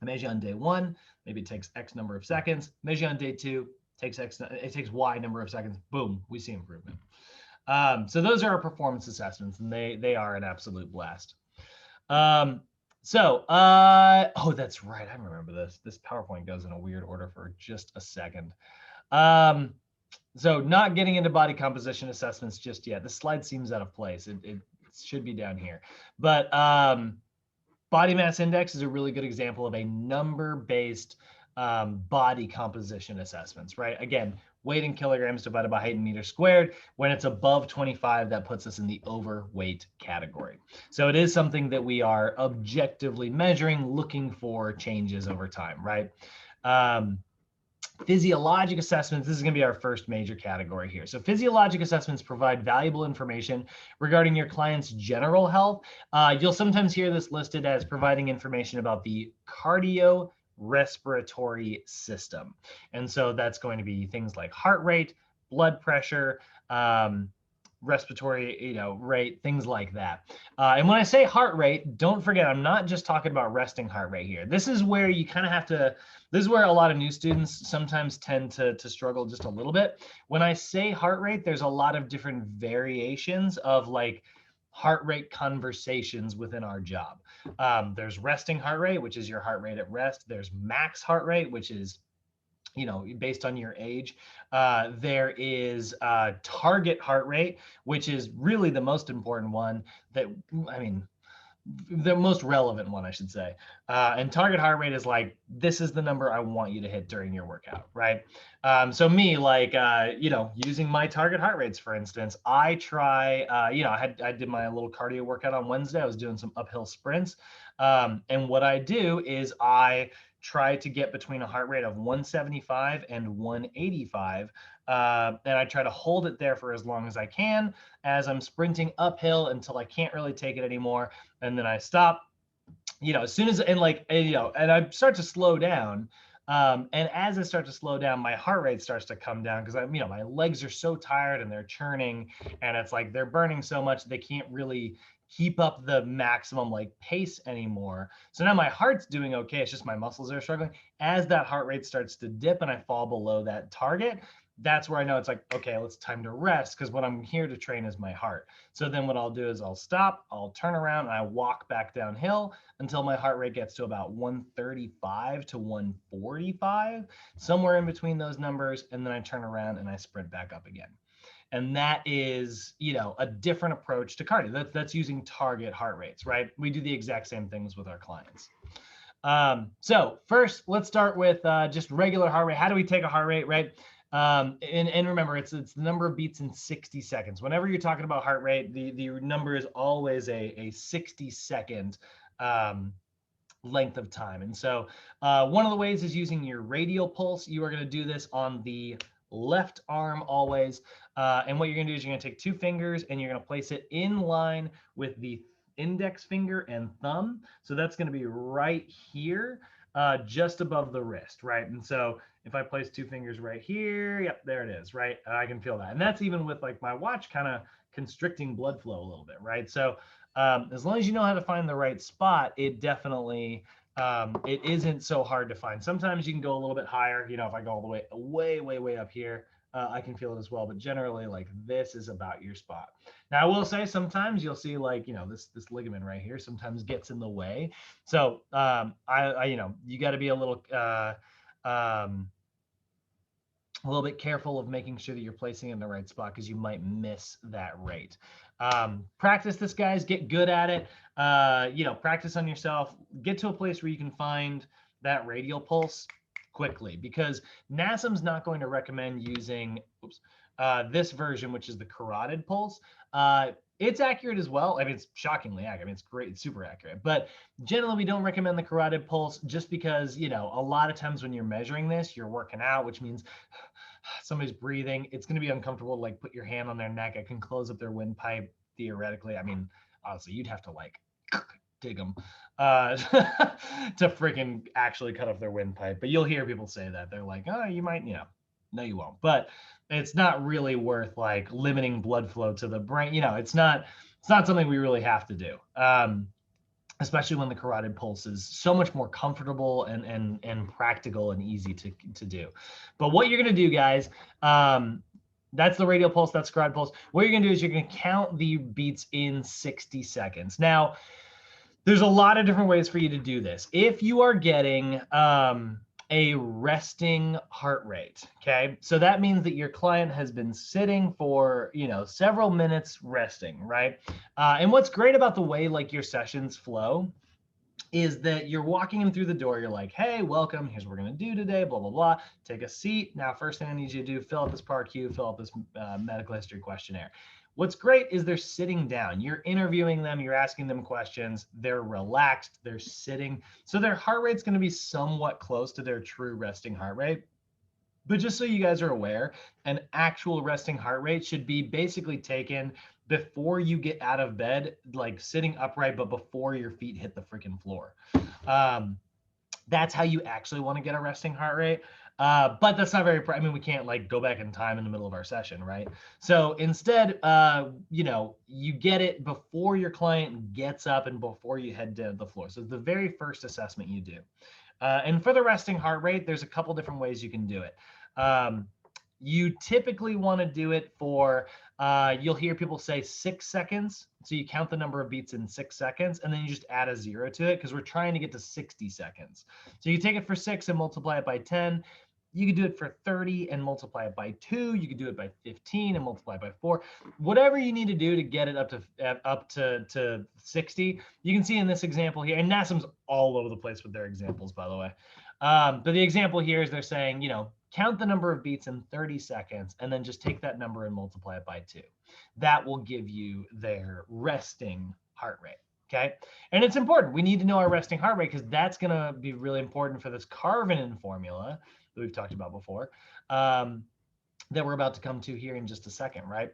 Speaker 1: I measure on day 1, maybe it takes X number of seconds. Measure on day 2, it takes Y number of seconds. Boom, we see improvement. So those are our performance assessments, and they are an absolute blast. Oh, that's right. I remember this. This PowerPoint goes in a weird order for just a second. So not getting into body composition assessments just yet. This slide seems out of place. It should be down here. But body mass index is a really good example of a number-based body composition assessments, right? Again, weight in kilograms divided by height in meters squared. When it's above 25, that puts us in the overweight category. So it is something that we are objectively measuring, looking for changes over time, right? Physiologic assessments, this is going to be our first major category here. So physiologic assessments provide valuable information regarding your client's general health. You'll sometimes hear this listed as providing information about the cardiorespiratory system. And so that's going to be things like heart rate, blood pressure, respiratory, rate, things like that. And when I say heart rate, don't forget, I'm not just talking about resting heart rate here. This is where you kind of have to, this is where a lot of new students sometimes tend to struggle just a little bit. When I say heart rate, there's a lot of different variations of like heart rate conversations within our job. There's resting heart rate, which is your heart rate at rest. There's max heart rate, which is based on your age. There is target heart rate, which is really the most important one that, the most relevant one, I should say. And target heart rate is like, this is the number I want you to hit during your workout, right? So me, like, using my target heart rates, for instance, I try, I did my little cardio workout on Wednesday. I was doing some uphill sprints. And what I do is I try to get between a heart rate of 175 and 185. And I try to hold it there for as long as I can as I'm sprinting uphill until I can't really take it anymore. And then I stop, as soon as, and I start to slow down. And as I start to slow down, my heart rate starts to come down because my legs are so tired and they're churning, and it's like they're burning so much they can't really keep up the maximum pace anymore. So now my heart's doing okay. It's just my muscles are struggling. As that heart rate starts to dip and I fall below that target, that's where I know it's like, okay, it's time to rest, because what I'm here to train is my heart. So then what I'll do is I'll stop, I'll turn around, and I walk back downhill until my heart rate gets to about 135 to 145, somewhere in between those numbers. And then I turn around and I sprint back up again. And that is, a different approach to cardio. That's using target heart rates, right? We do the exact same things with our clients. So first, let's start with just regular heart rate. How do we take a heart rate, right? And remember, it's the number of beats in 60 seconds. Whenever you're talking about heart rate, the number is always a 60-second length of time. And so one of the ways is using your radial pulse. You are going to do this on the left arm always. And what you're going to do is you're going to take 2 fingers and you're going to place it in line with the index finger and thumb. So that's going to be right here, just above the wrist, right? And so if I place 2 fingers right here, yep, there it is, right? I can feel that. And that's even with my watch kind of constricting blood flow a little bit, right? So as long as you know how to find the right spot, it definitely, it isn't so hard to find. Sometimes you can go a little bit higher. If I go all the way up here, I can feel it as well. But generally, this is about your spot. Now, I will say sometimes you'll see this ligament right here sometimes gets in the way. So you got to be a little bit careful of making sure that you're placing it in the right spot, because you might miss that rate. Practice this, guys. Get good at it. Practice on yourself. Get to a place where you can find that radial pulse quickly, because NASM's not going to recommend using this version, which is the carotid pulse. It's accurate as well. It's shockingly accurate. It's great. It's super accurate. But generally, we don't recommend the carotid pulse just because, a lot of times when you're measuring this, you're working out, which means somebody's breathing. It's going to be uncomfortable to put your hand on their neck. It can close up their windpipe, theoretically. Honestly, you'd have to dig them to freaking actually cut off their windpipe. But you'll hear people say that. They're like, oh, you might, no, you won't. But it's not really worth limiting blood flow to the brain. It's not something we really have to do. especially when the carotid pulse is so much more comfortable and practical and easy to do. But what you're going to do, guys, that's the radial pulse, that's carotid pulse. What you're going to do is you're going to count the beats in 60 seconds. Now, there's a lot of different ways for you to do this. If you are getting a resting heart rate, okay, so that means that your client has been sitting for, you know, several minutes resting, right? And what's great about the way like your sessions flow is that you're walking them through the door. You're like, hey, welcome. Here's what we're going to do today, blah, blah, blah. Take a seat. Now, first thing I need you to do, fill out this PAR-Q, fill out this medical history questionnaire. What's great is they're sitting down. You're interviewing them. You're asking them questions. They're relaxed. They're sitting. So their heart rate's going to be somewhat close to their true resting heart rate. But just so you guys are aware, an actual resting heart rate should be basically taken before you get out of bed, like sitting upright, but before your feet hit the freaking floor. That's how you actually want to get a resting heart rate. But that's not very, I mean, we can't like go back in time in the middle of our session, right? So instead, you know, you get it before your client gets up and before you head to the floor. So it's the very first assessment you do. And for the resting heart rate, there's a couple different ways you can do it. You typically want to do it for, you'll hear people say 6 seconds. So you count the number of beats in 6 seconds, and then you just add a 0 to it because we're trying to get to 60 seconds. So you take it for 6 and multiply it by 10. You could do it for 30 and multiply it by 2. You could do it by 15 and multiply it by 4. Whatever you need to do to get it up to 60. You can see in this example here, and NASM's all over the place with their examples, by the way. But the example here is they're saying, you know, count the number of beats in 30 seconds, and then just take that number and multiply it by 2. That will give you their resting heart rate. Okay. And it's important. We need to know our resting heart rate because that's going to be really important for this Karvanen formula that we've talked about before, that we're about to come to here in just a second, right?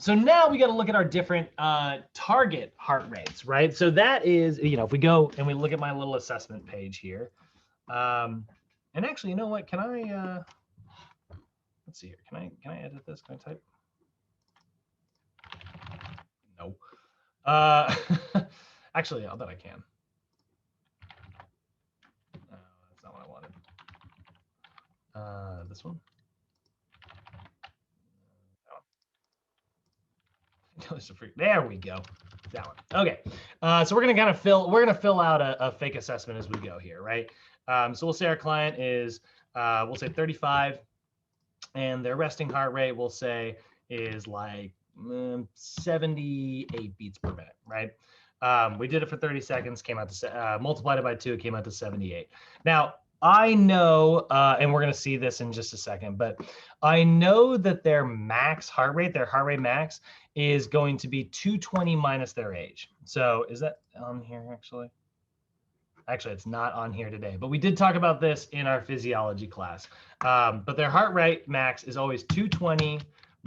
Speaker 1: So now we got to look at our different target heart rates, right? So that is, you know, if we go and we look at my little assessment page here, and actually, you know what? Can I? Let's see here. Can I edit this? Can I type? No. Actually, I'll bet I can. That's not what I wanted. This one. There we go. That one. Okay. So we're gonna kind of fill out a fake assessment as we go here, right? So we'll say our client is, we'll say 35, and their resting heart rate we'll say is like 78 beats per minute, right? We did it for 30 seconds, came out to multiplied it by 2, it came out to 78. Now I know, and we're going to see this in just a second, but I know that their max heart rate, their heart rate max, is going to be 220 minus their age. So is that on here actually? Actually, it's not on here today, but we did talk about this in our physiology class. But their heart rate max is always 220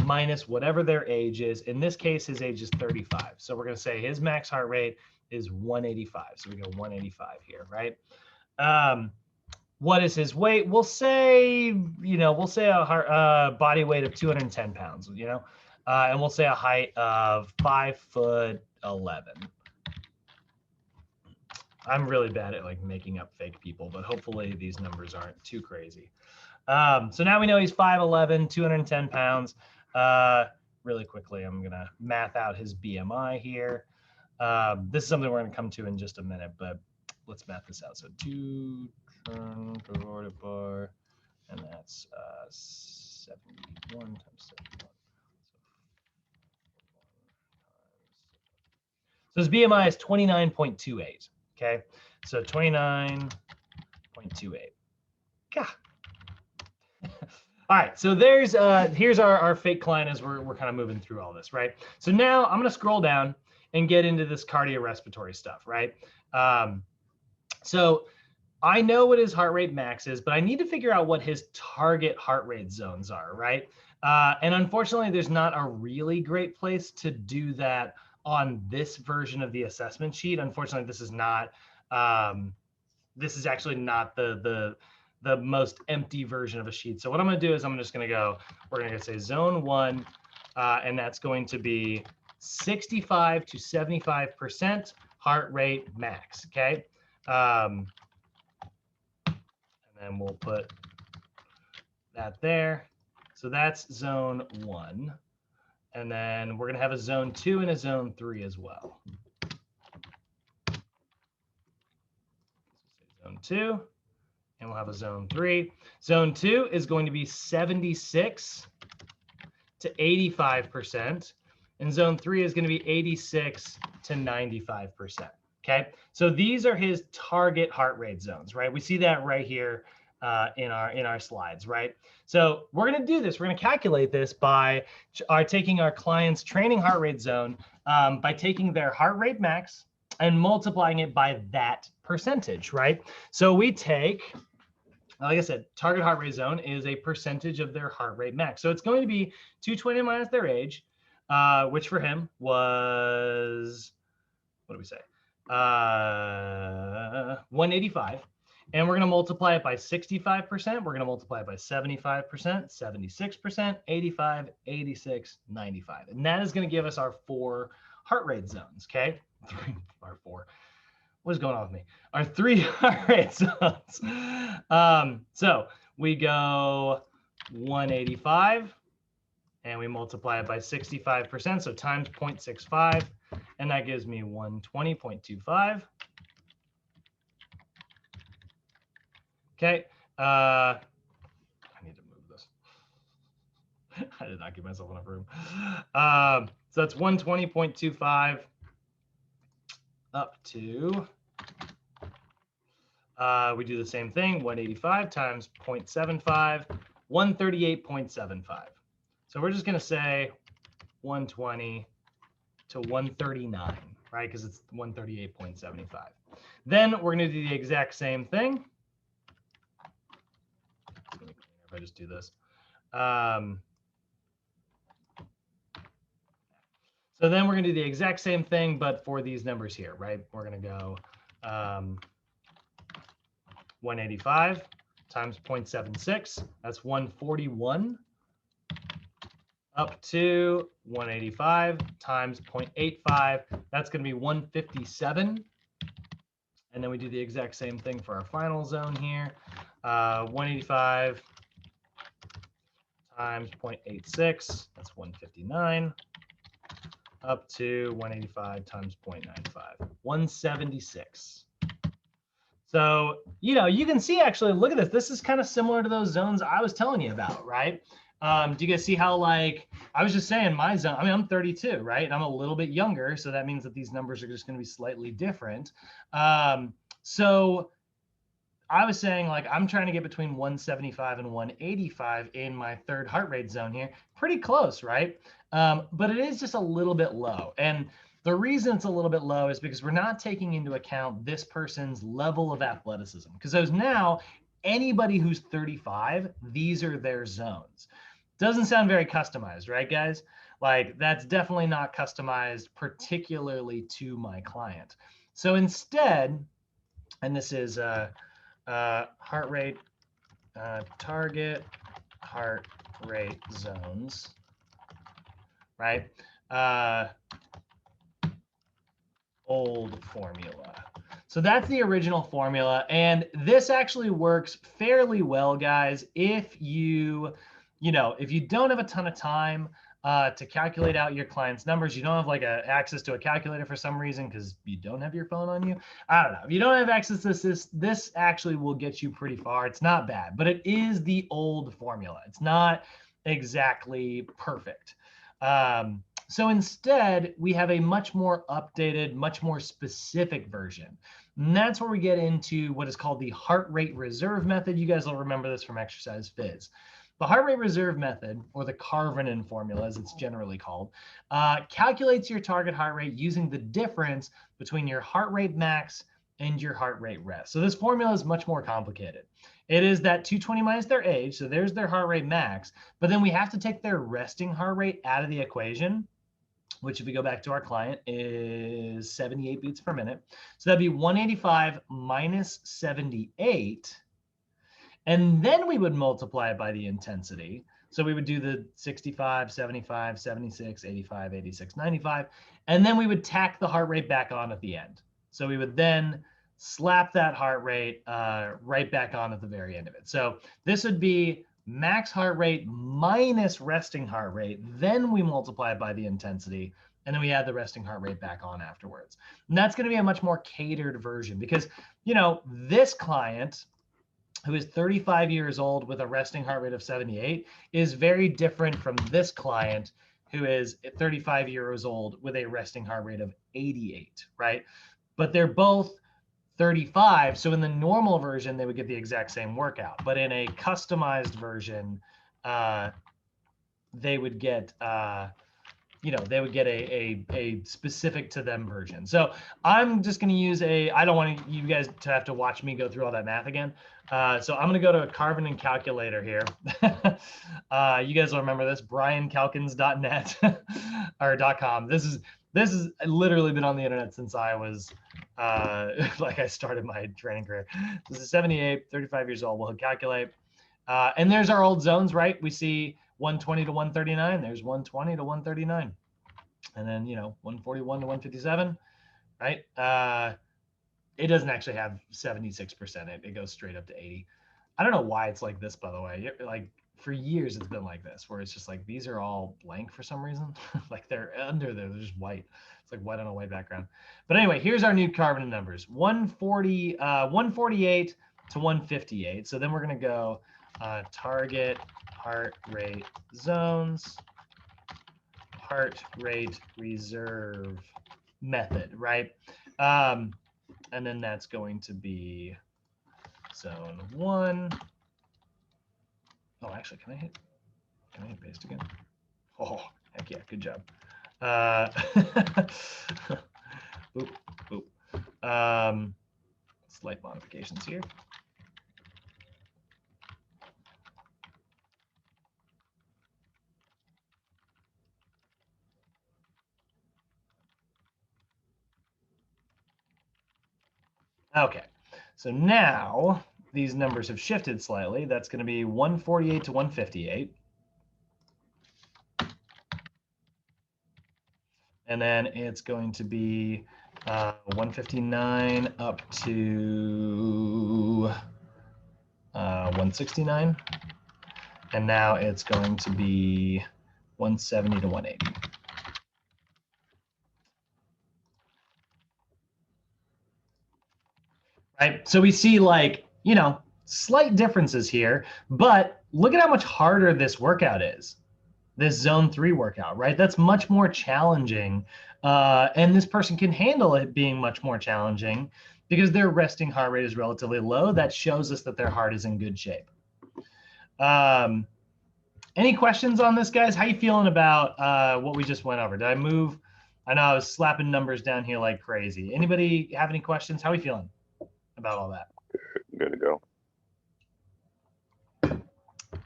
Speaker 1: minus whatever their age is. In this case, his age is 35. So we're going to say his max heart rate is 185. So we go 185 here, right? What is his weight? We'll say, you know, we'll say a body weight of 210 pounds, you know, and we'll say a height of 5'11". I'm really bad at like making up fake people, but hopefully these numbers aren't too crazy. So now we know he's 5'11", 210 pounds. Really quickly, I'm gonna math out his BMI here. This is something we're gonna come to in just a minute, but let's math this out. So 2 divided by, and that's 71 times 71. So his BMI is 29.28. Okay, so 29.28. God. All right, so there's here's our fake client as we're kind of moving through all this, right? So now I'm gonna scroll down and get into this cardiorespiratory stuff, right? So I know what his heart rate max is, but I need to figure out what his target heart rate zones are, right? And unfortunately, there's not a really great place to do that on this version of the assessment sheet. Unfortunately, this is not, this is actually not the most empty version of a sheet. So what I'm gonna do is I'm just gonna go, we're gonna say zone 1, and that's going to be 65 to 75% heart rate max, okay? And then we'll put that there. So that's zone 1. And then we're going to have a zone 2 and a zone 3 as well. Zone 2, and we'll have a zone 3. Zone 2 is going to be 76 to 85%, and zone 3 is going to be 86 to 95%. Okay, so these are his target heart rate zones, right? We see that right here in our slides, right? So we're going to do this. We're going to calculate this by taking our client's training heart rate zone, by taking their heart rate max and multiplying it by that percentage, right? So we take, like I said, target heart rate zone is a percentage of their heart rate max. So it's going to be 220 minus their age, which for him was, what do we say? 185. And we're going to multiply it by 65%. We're going to multiply it by 75%, 76%, 85, 86, 95. And that is going to give us our 4 heart rate zones, okay? 3 or 4. What is going on with me? Our 3 heart rate zones. So we go 185, and we multiply it by 65%, so times 0.65, and that gives me 120.25. Okay, I need to move this. I did not give myself enough room. So that's 120.25 up to, we do the same thing, 185 times 0.75, 138.75. So we're just going to say 120 to 139, right? Because it's 138.75. Then we're going to do the exact same thing. If I just do this. So then we're going to do the exact same thing, but for these numbers here, right? We're going to go 185 times 0.76. That's 141 up to 185 times 0.85. That's going to be 157. And then we do the exact same thing for our final zone here. 185 times 0.86. That's 159. Up to 185 times 0.95, 176. So, you can see actually, look at this. This is kind of similar to those zones I was telling you about, right? Do you guys see how, like, I was just saying my zone, I mean, I'm 32, right? And I'm a little bit younger. So that means that these numbers are just going to be slightly different. So I was saying, like, I'm trying to get between 175 and 185 in my 3rd heart rate zone here. Pretty close, right? But it is just a little bit low. And the reason it's a little bit low is because we're not taking into account this person's level of athleticism. Because now, anybody who's 35, these are their zones. Doesn't sound very customized, right, guys? Like, that's definitely not customized particularly to my client. So instead, and this is heart rate, target heart rate zones, right? Old formula. So that's the original formula. And this actually works fairly well, guys, if you don't have a ton of time to calculate out your client's numbers. You don't have like access to a calculator for some reason because you don't have your phone on you. I don't know. If you don't have access to this actually will get you pretty far. It's not bad, but it is the old formula. It's not exactly perfect. So instead, we have a much more updated, much more specific version. And that's where we get into what is called the heart rate reserve method. You guys will remember this from exercise phys. The heart rate reserve method, or the Karvinen formula, as it's generally called, calculates your target heart rate using the difference between your heart rate max and your heart rate rest. So this formula is much more complicated. It is that 220 minus their age, so there's their heart rate max, but then we have to take their resting heart rate out of the equation, which if we go back to our client is 78 beats per minute. So that'd be 185 minus 78. And then we would multiply it by the intensity. So we would do the 65, 75, 76, 85, 86, 95. And then we would tack the heart rate back on at the end. So we would then slap that heart rate right back on at the very end of it. So this would be max heart rate minus resting heart rate. Then we multiply it by the intensity, and then we add the resting heart rate back on afterwards. And that's going to be a much more catered version because, this client who is 35 years old with a resting heart rate of 78 is very different from this client who is 35 years old with a resting heart rate of 88, right? But they're both 35. So in the normal version, they would get the exact same workout. But in a customized version, they would get a specific to them version. So I'm just going to use I don't want you guys to have to watch me go through all that math again. So I'm going to go to a Carbon and calculator here. You guys will remember this, briancalkins.net or .com. This has literally been on the internet since I was I started my training career. This is 78, 35 years old. We'll calculate. And there's our old zones, right? We see 120 to 139. There's 120 to 139. And then, 141 to 157, right? It doesn't actually have 76%. It goes straight up to 80. I don't know why it's like this, by the way. Like for years, it's been like this, where it's just like, these are all blank for some reason. Like they're under there, they're just white. It's like white on a white background. But anyway, here's our new carbon numbers, 148 to 158. So then we're going to go target heart rate zones, heart rate reserve method, right? And then that's going to be zone 1. Oh, actually, can I hit paste again? Oh, heck yeah, good job. Boop, boop. Slight modifications here. Okay, so now these numbers have shifted slightly. That's going to be 148 to 158. And then it's going to be 159 up to 169. And now it's going to be 170 to 180. Right, so we see slight differences here, but look at how much harder this workout is, this zone 3 workout, right? That's much more challenging, and this person can handle it being much more challenging because their resting heart rate is relatively low. That shows us that their heart is in good shape. Any questions on this, guys? How you feeling about what we just went over? Did I move? I know I was slapping numbers down here like crazy. Anybody have any questions? How are we feeling about all that?
Speaker 3: Good to go.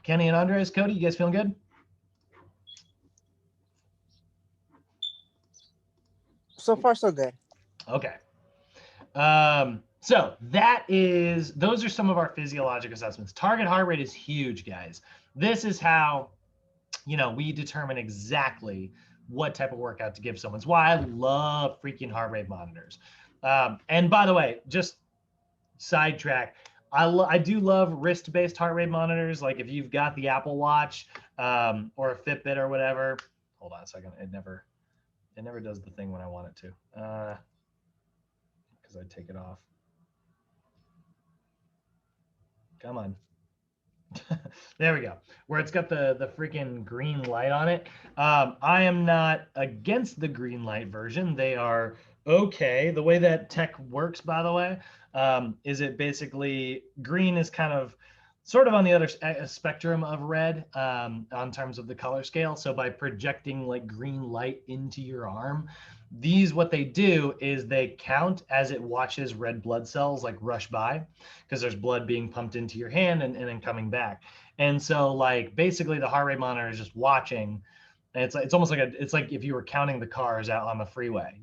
Speaker 1: Kenny and Andres, Cody, you guys feeling good?
Speaker 2: So far, so good.
Speaker 1: Okay. So those are some of our physiologic assessments. Target heart rate is huge, guys. This is how, we determine exactly what type of workout to give someone. It's why I love freaking heart rate monitors. And by the way, just sidetrack, I do love wrist-based heart rate monitors. Like if you've got the Apple Watch or a Fitbit or whatever. Hold on a second. It never does the thing when I want it to. Because I take it off. Come on. There we go. Where it's got the freaking green light on it. I am not against the green light version. They are okay. The way that tech works, by the way, is it basically green is kind of sort of on the other spectrum of red on terms of the color scale. So by projecting like green light into your arm, what they do is they count as it watches red blood cells like rush by, because there's blood being pumped into your hand and then coming back. And so like basically the heart rate monitor is just watching. And it's almost like it's like if you were counting the cars out on the freeway,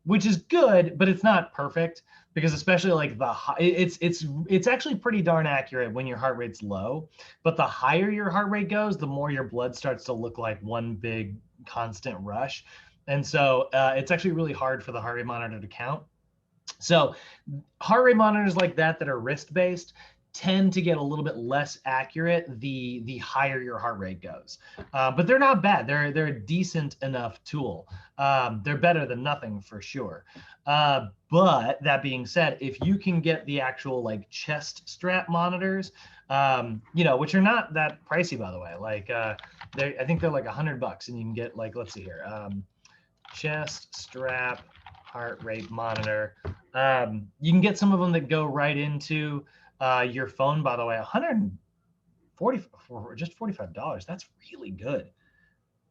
Speaker 1: which is good, but it's not perfect because especially like it's actually pretty darn accurate when your heart rate's low, but the higher your heart rate goes, the more your blood starts to look like one big constant rush. And so it's actually really hard for the heart rate monitor to count. So heart rate monitors like that are wrist-based tend to get a little bit less accurate the higher your heart rate goes. But they're not bad. They're a decent enough tool. They're better than nothing for sure. But that being said, if you can get the actual like chest strap monitors, you know, which are not that pricey, by the way, like I think they're like $100 and you can get like, let's see here, chest strap heart rate monitor. You can get some of them that go right into your phone, by the way. 140 for just $45. That's really good.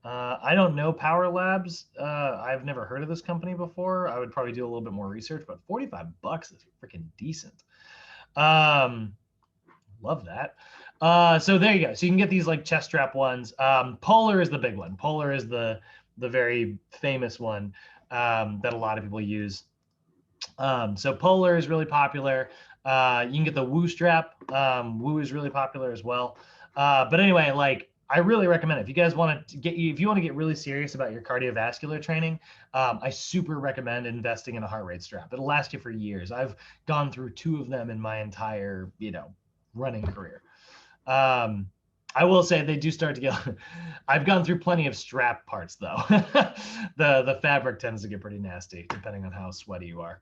Speaker 1: I don't know Power Labs. I've never heard of this company before. I would probably do a little bit more research, but $45 is freaking decent. Love that. So there you go. So you can get these like chest strap ones. Polar is the big one. Polar is the very famous one that a lot of people use. So Polar is really popular. You can get the Woo strap. Woo is really popular as well. But anyway, like I really recommend it. If you guys want to if you want to get really serious about your cardiovascular training, I super recommend investing in a heart rate strap. It'll last you for years. I've gone through 2 of them in my entire, you know, running career. I will say they do start to get, I've gone through plenty of strap parts though. The fabric tends to get pretty nasty depending on how sweaty you are.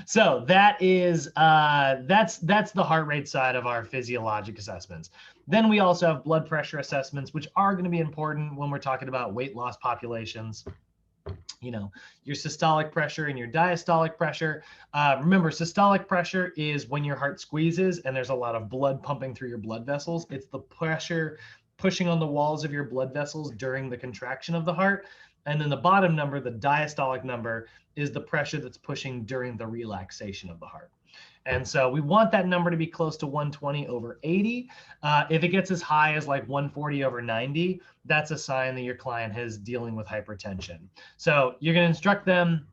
Speaker 1: So that is, that's the heart rate side of our physiologic assessments. Then we also have blood pressure assessments, which are going to be important when we're talking about weight loss populations. You know, your systolic pressure and your diastolic pressure. Remember, systolic pressure is when your heart squeezes and there's a lot of blood pumping through your blood vessels. It's the pressure pushing on the walls of your blood vessels during the contraction of the heart. And then the bottom number, the diastolic number, is the pressure that's pushing during the relaxation of the heart. And so we want that number to be close to 120 over 80. If it gets as high as like 140 over 90, that's a sign that your client is dealing with hypertension. So you're going to instruct them,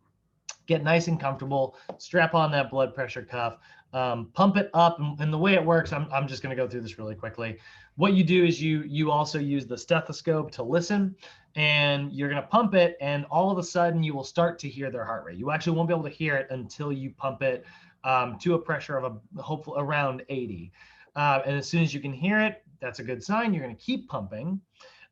Speaker 1: get nice and comfortable, strap on that blood pressure cuff, pump it up. And the way it works, I'm just going to go through this really quickly. What you do is you also use the stethoscope to listen, and you're going to pump it, and all of a sudden you will start to hear their heart rate. You actually won't be able to hear it until you pump it to a pressure of hopefully around 80. And as soon as you can hear it, that's a good sign. You're going to keep pumping,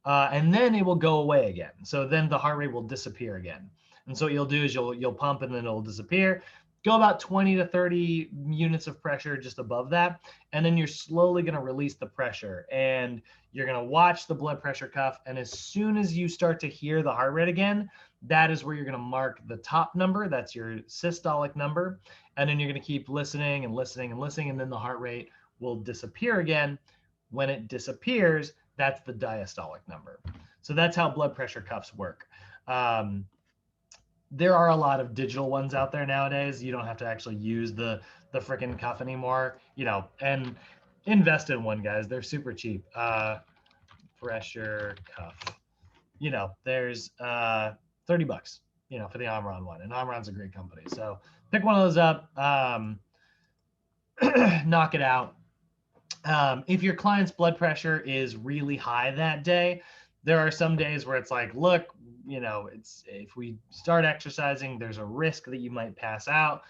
Speaker 1: and then it will go away again. So then the heart rate will disappear again. And so what you'll do is you'll pump and then it'll disappear. Go about 20 to 30 units of pressure just above that. And then you're slowly going to release the pressure, and you're going to watch the blood pressure cuff. And as soon as you start to hear the heart rate again, that is where you're going to mark the top number. That's your systolic number. And then you're going to keep listening and listening and listening. And then the heart rate will disappear again. When it disappears, that's the diastolic number. So that's how blood pressure cuffs work. There are a lot of digital ones out there nowadays. You don't have to actually use the freaking cuff anymore, you know, and invest in one, guys. They're super cheap. Pressure cuff, you know, there's $30, you know, for the Omron one, and Omron's a great company. So pick one of those up, knock it out. If your client's blood pressure is really high that day, there are some days where it's like, look, you know, if we start exercising, there's a risk that you might pass out.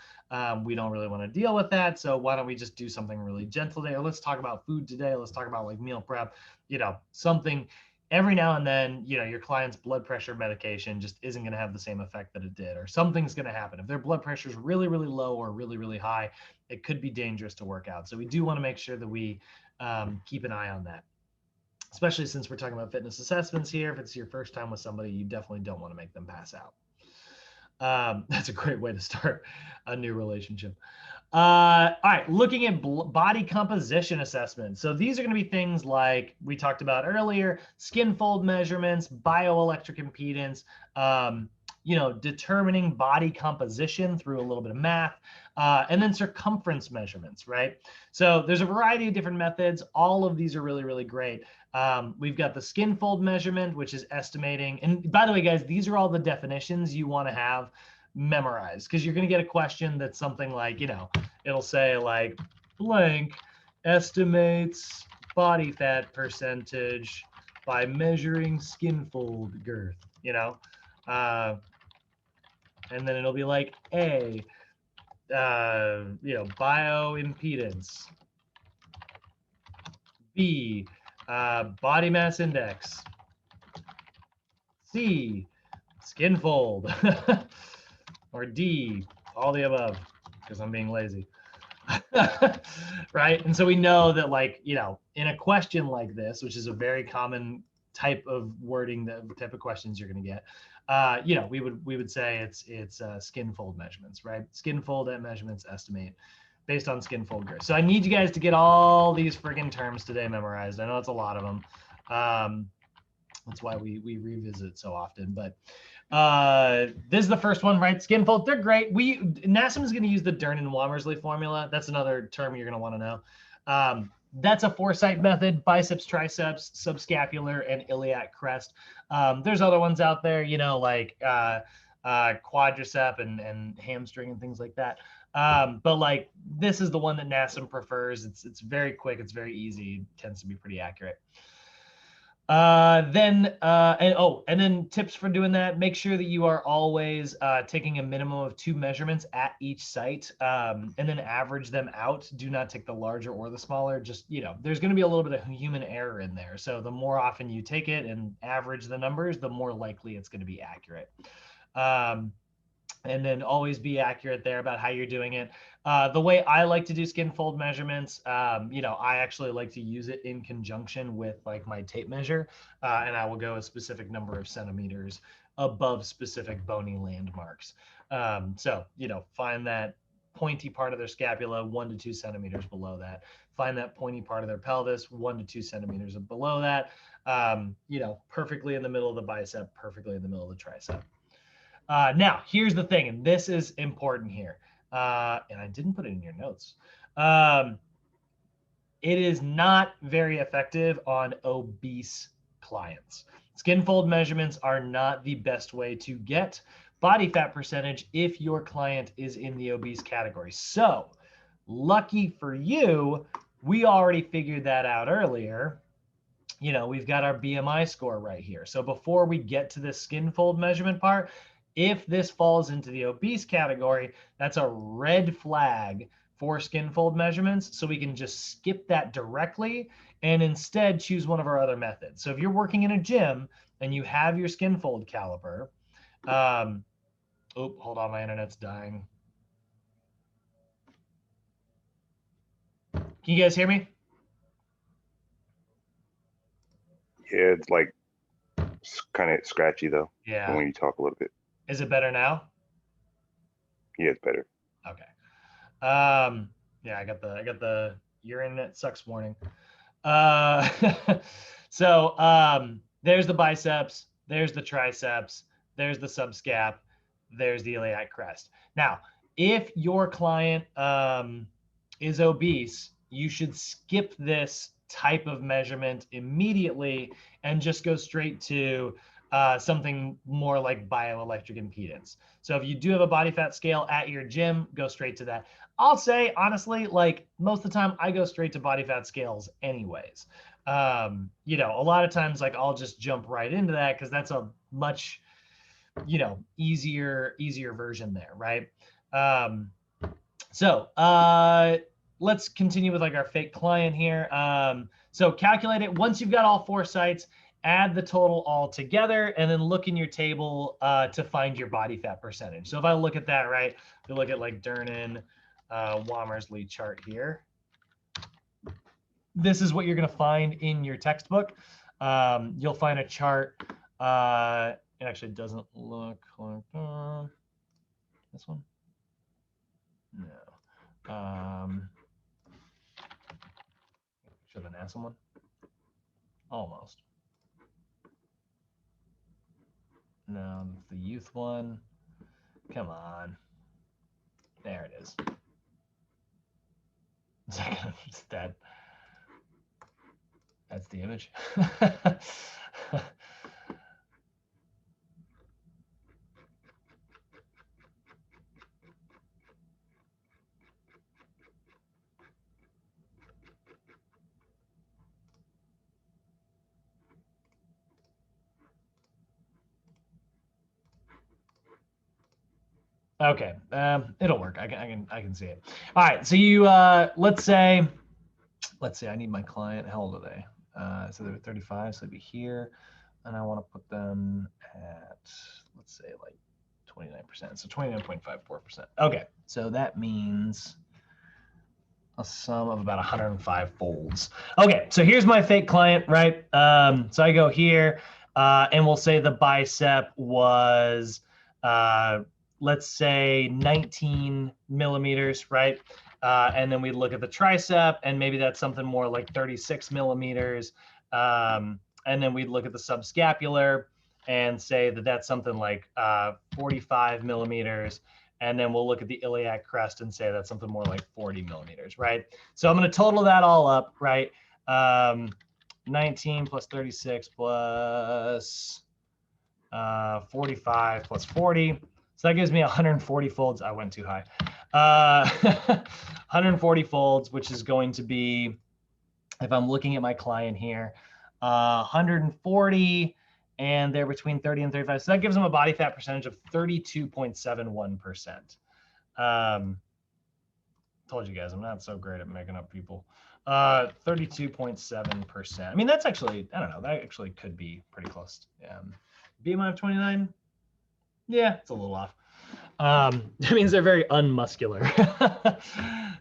Speaker 1: We don't really want to deal with that. So why don't we just do something really gentle today? Or let's talk about food today. Let's talk about like meal prep, you know, something. Every now and then, you know, your client's blood pressure medication just isn't going to have the same effect that it did, or something's going to happen. If their blood pressure is really, really low or really, really high, it could be dangerous to work out. So we do want to make sure that we keep an eye on that. Especially since we're talking about fitness assessments here. If it's your first time with somebody, you definitely don't want to make them pass out. That's a great way to start a new relationship. All right, looking at body composition assessments. So these are going to be things like we talked about earlier: skin fold measurements, bioelectric impedance, you know, determining body composition through a little bit of math, and then circumference measurements, right? So there's a variety of different methods. All of these are really, really great. We've got the skin fold measurement, which is estimating. And by the way, guys, these are all the definitions you want to have memorized, because you're going to get a question that's something like, you know, it'll say like blank estimates body fat percentage by measuring skin fold girth, you know? And then it'll be like A, you know, bioimpedance. B, body mass index. C, skin fold. Or D, all the above, because I'm being lazy. Right? And so we know that, like, you know, in a question like this, which is a very common type of wording, the type of questions you're going to get, you know, we would say it's skin fold measurements, right? Skin fold at measurements estimate based on skin fold girth. So I need you guys to get all these friggin' terms today memorized. I know it's a lot of them. That's why we revisit so often. But this is the first one, right? Skin fold, they're great. NASM is going to use the Dernan-Wamersley formula. That's another term you're going to want to know. That's a foresight method: biceps, triceps, subscapular, and iliac crest. There's other ones out there, you know, like quadricep and hamstring and things like that. But like, this is the one that NASM prefers. It's very quick. It's very easy. It tends to be pretty accurate. And then tips for doing that: make sure that you are always taking a minimum of 2 measurements at each site, and then average them out. Do not take the larger or the smaller. Just, you know, there's going to be a little bit of human error in there. So the more often you take it and average the numbers, the more likely it's going to be accurate. And then always be accurate there about how you're doing it. The way I like to do skin fold measurements, you know, I actually like to use it in conjunction with like my tape measure, and I will go a specific number of centimeters above specific bony landmarks. So, you know, find that pointy part of their scapula 1 to 2 centimeters below that. Find that pointy part of their pelvis 1 to 2 centimeters below that. You know, perfectly in the middle of the bicep, perfectly in the middle of the tricep. Now, here's the thing, and this is important here. And I didn't put it in your notes. It is not very effective on obese clients. Skin fold measurements are not the best way to get body fat percentage if your client is in the obese category. So, lucky for you, we already figured that out earlier. You know, we've got our BMI score right here. So before we get to the skin fold measurement part, if this falls into the obese category, that's a red flag for skin fold measurements. So we can just skip that directly and instead choose one of our other methods. So if you're working in a gym and you have your skin fold caliper, hold on, my internet's dying. Can you guys hear me?
Speaker 3: Yeah, it's like kind of scratchy though.
Speaker 1: Yeah.
Speaker 3: When you talk a little bit.
Speaker 1: Is it better now?
Speaker 3: Yeah, it's better.
Speaker 1: Okay. Yeah, I got the your internet sucks warning. So there's the biceps, there's the triceps, there's the subscap, there's the iliac crest. Now, if your client is obese, you should skip this type of measurement immediately and just go straight to something more like bioelectric impedance. So if you do have a body fat scale at your gym, go straight to that. I'll say, honestly, like most of the time I go straight to body fat scales anyways. You know, a lot of times, like, I'll just jump right into that because that's a much, you know, easier version there, right? So let's continue with like our fake client here. So calculate it. Once you've got all 4 sites, add the total all together, and then look in your table to find your body fat percentage. So if I look at that, right, if you look at like Dernan Wamersley chart here, this is what you're going to find in your textbook. You'll find a chart. It actually doesn't look like this one. No. Should have an NASA one. Almost. No, the youth one. Come on. There it is. That's the image. Okay, it'll work. I can see it. All right, so you let's say I need my client. How old are they? So they're 35, so they'd be here, and I want to put them at, let's say, like 29%, so 29.54%. Okay, so that means a sum of about 105 folds. Okay, so here's my fake client, right? So I go here, and we'll say the bicep was, let's say 19 millimeters, right? And then we look at the tricep, and maybe that's something more like 36 millimeters. And then we'd look at the subscapular and say that that's something like 45 millimeters. And then we'll look at the iliac crest and say that's something more like 40 millimeters, right? So I'm going to total that all up, right? 19 plus 36 plus 45 plus 40. So that gives me 140 folds. I went too high. 140 folds, which is going to be, if I'm looking at my client here, 140, and they're between 30 and 35. So that gives them a body fat percentage of 32.71%. Told you guys, I'm not so great at making up people. 32.7%. I mean, that's actually, I don't know, that actually could be pretty close. BMI of 29? Yeah, it's a little off. That means they're very unmuscular.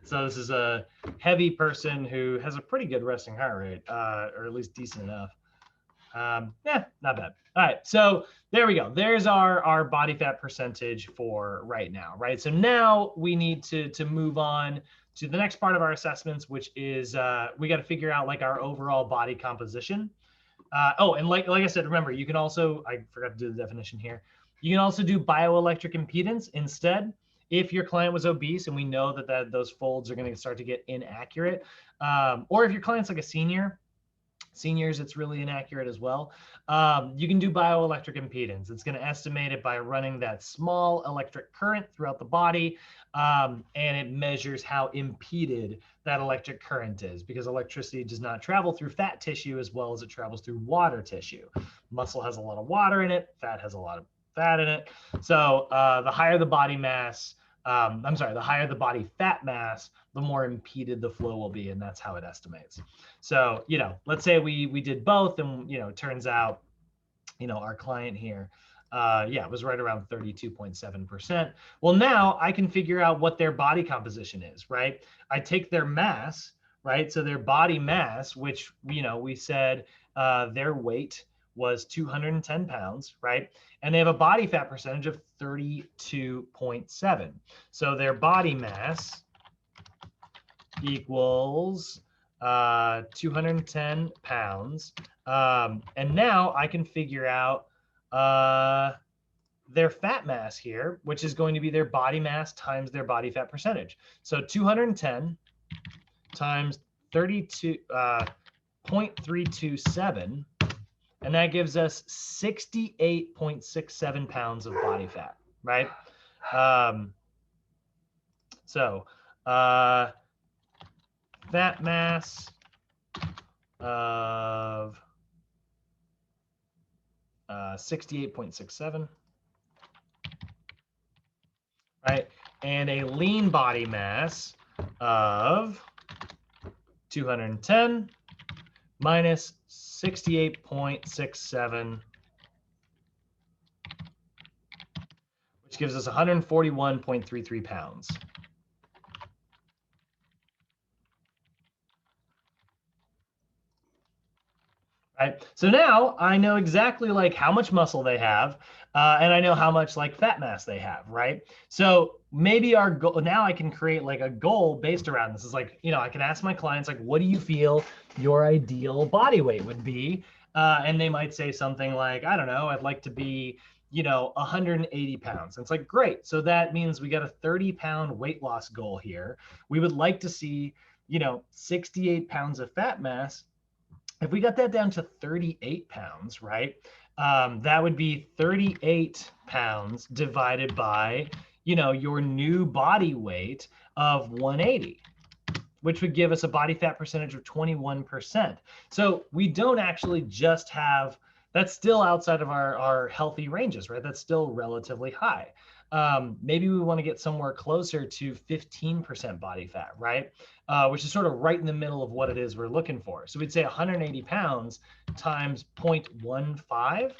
Speaker 1: So this is a heavy person who has a pretty good resting heart rate, or at least decent enough. Yeah, not bad. All right, so there we go. There's our body fat percentage for right now, right? So now we need to move on to the next part of our assessments, which is we got to figure out like our overall body composition. Oh, and like I said, remember, you can also, I forgot to do the definition here. You can also do bioelectric impedance instead. If your client was obese and we know that those folds are going to start to get inaccurate, or if your client's like a seniors, it's really inaccurate as well. You can do bioelectric impedance. It's going to estimate it by running that small electric current throughout the body, and it measures how impeded that electric current is, because electricity does not travel through fat tissue as well as it travels through water tissue. Muscle has a lot of water in it. Fat has a lot of fat in it. So the higher the body mass, the higher the body fat mass, the more impeded the flow will be, and that's how it estimates. So, let's say we did both, and, it turns out, our client here, was right around 32.7%. Well, now I can figure out what their body composition is, right? I take their mass, right? So their body mass, which, we said their weight was 210 pounds, right? And they have a body fat percentage of 32.7. So their body mass equals 210 pounds. And now I can figure out their fat mass here, which is going to be their body mass times their body fat percentage. So 210 times 32.327, and that gives us 68.67 pounds of body fat, right? Fat mass of 68.67, right? And a lean body mass of 210 minus 68.67, which gives us 141.33 pounds. Right. So now I know exactly like how much muscle they have, and I know how much like fat mass they have, right? So maybe our goal, now I can create like a goal based around this. Is like, I can ask my clients, like, what do you feel your ideal body weight would be? And they might say something like, I don't know, I'd like to be, 180 pounds. And it's like, great. So that means we got a 30-pound weight loss goal here. We would like to see, 68 pounds of fat mass. If we got that down to 38 pounds, right, that would be 38 pounds divided by, your new body weight of 180, which would give us a body fat percentage of 21%. So we don't actually just have that's still outside of our healthy ranges, right? That's still relatively high. Maybe we want to get somewhere closer to 15% body fat, right? Which is sort of right in the middle of what it is we're looking for. So we'd say 180 pounds times 0.15.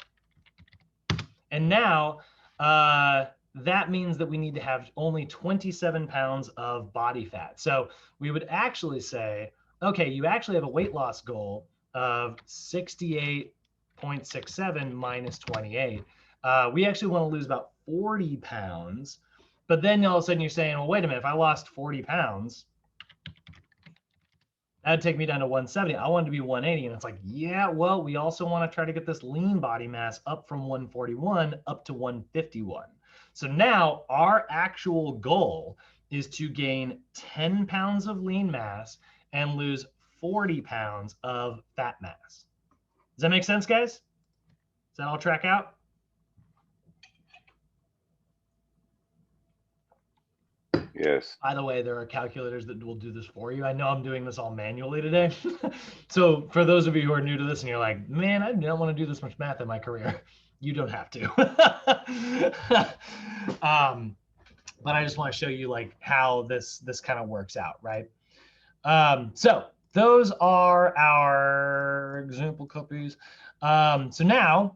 Speaker 1: And now that means that we need to have only 27 pounds of body fat. So we would actually say, okay, you actually have a weight loss goal of 68.67 minus 28. We actually want to lose about 40 pounds. But then all of a sudden you're saying, well, wait a minute, if I lost 40 pounds, that'd take me down to 170. I want to be 180. And it's like, yeah, well, we also want to try to get this lean body mass up from 141 up to 151. So now our actual goal is to gain 10 pounds of lean mass and lose 40 pounds of fat mass. Does that make sense, guys? Does that all track out?
Speaker 3: Yes.
Speaker 1: By the way, there are calculators that will do this for you. I know I'm doing this all manually today. So for those of you who are new to this and you're like, man, I don't want to do this much math in my career, you don't have to. But I just want to show you like how this kind of works out, right? So those are our example copies. So now,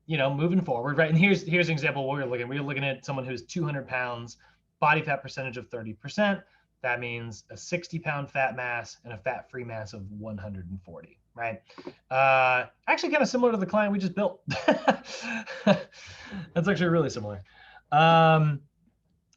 Speaker 1: moving forward, right? And here's an example of what we're looking at someone who's 200 pounds, body fat percentage of 30%. That means a 60-pound fat mass and a fat-free mass of 140, right? Actually kind of similar to the client we just built. That's actually really similar.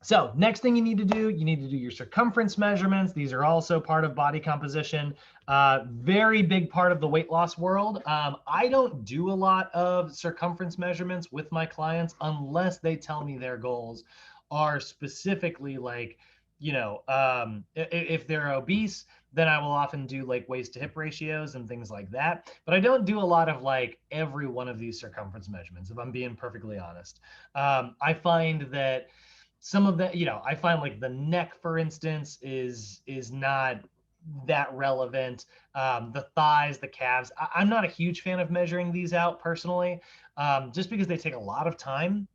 Speaker 1: So next thing you need to do your circumference measurements. These are also part of body composition. Very big part of the weight loss world. I don't do a lot of circumference measurements with my clients unless they tell me their goals are specifically like, if they're obese, then I will often do like waist to hip ratios and things like that. But I don't do a lot of like every one of these circumference measurements, if I'm being perfectly honest. I find that some of the, I find like the neck, for instance, is not that relevant. The thighs, the calves, I'm not a huge fan of measuring these out personally, just because they take a lot of time.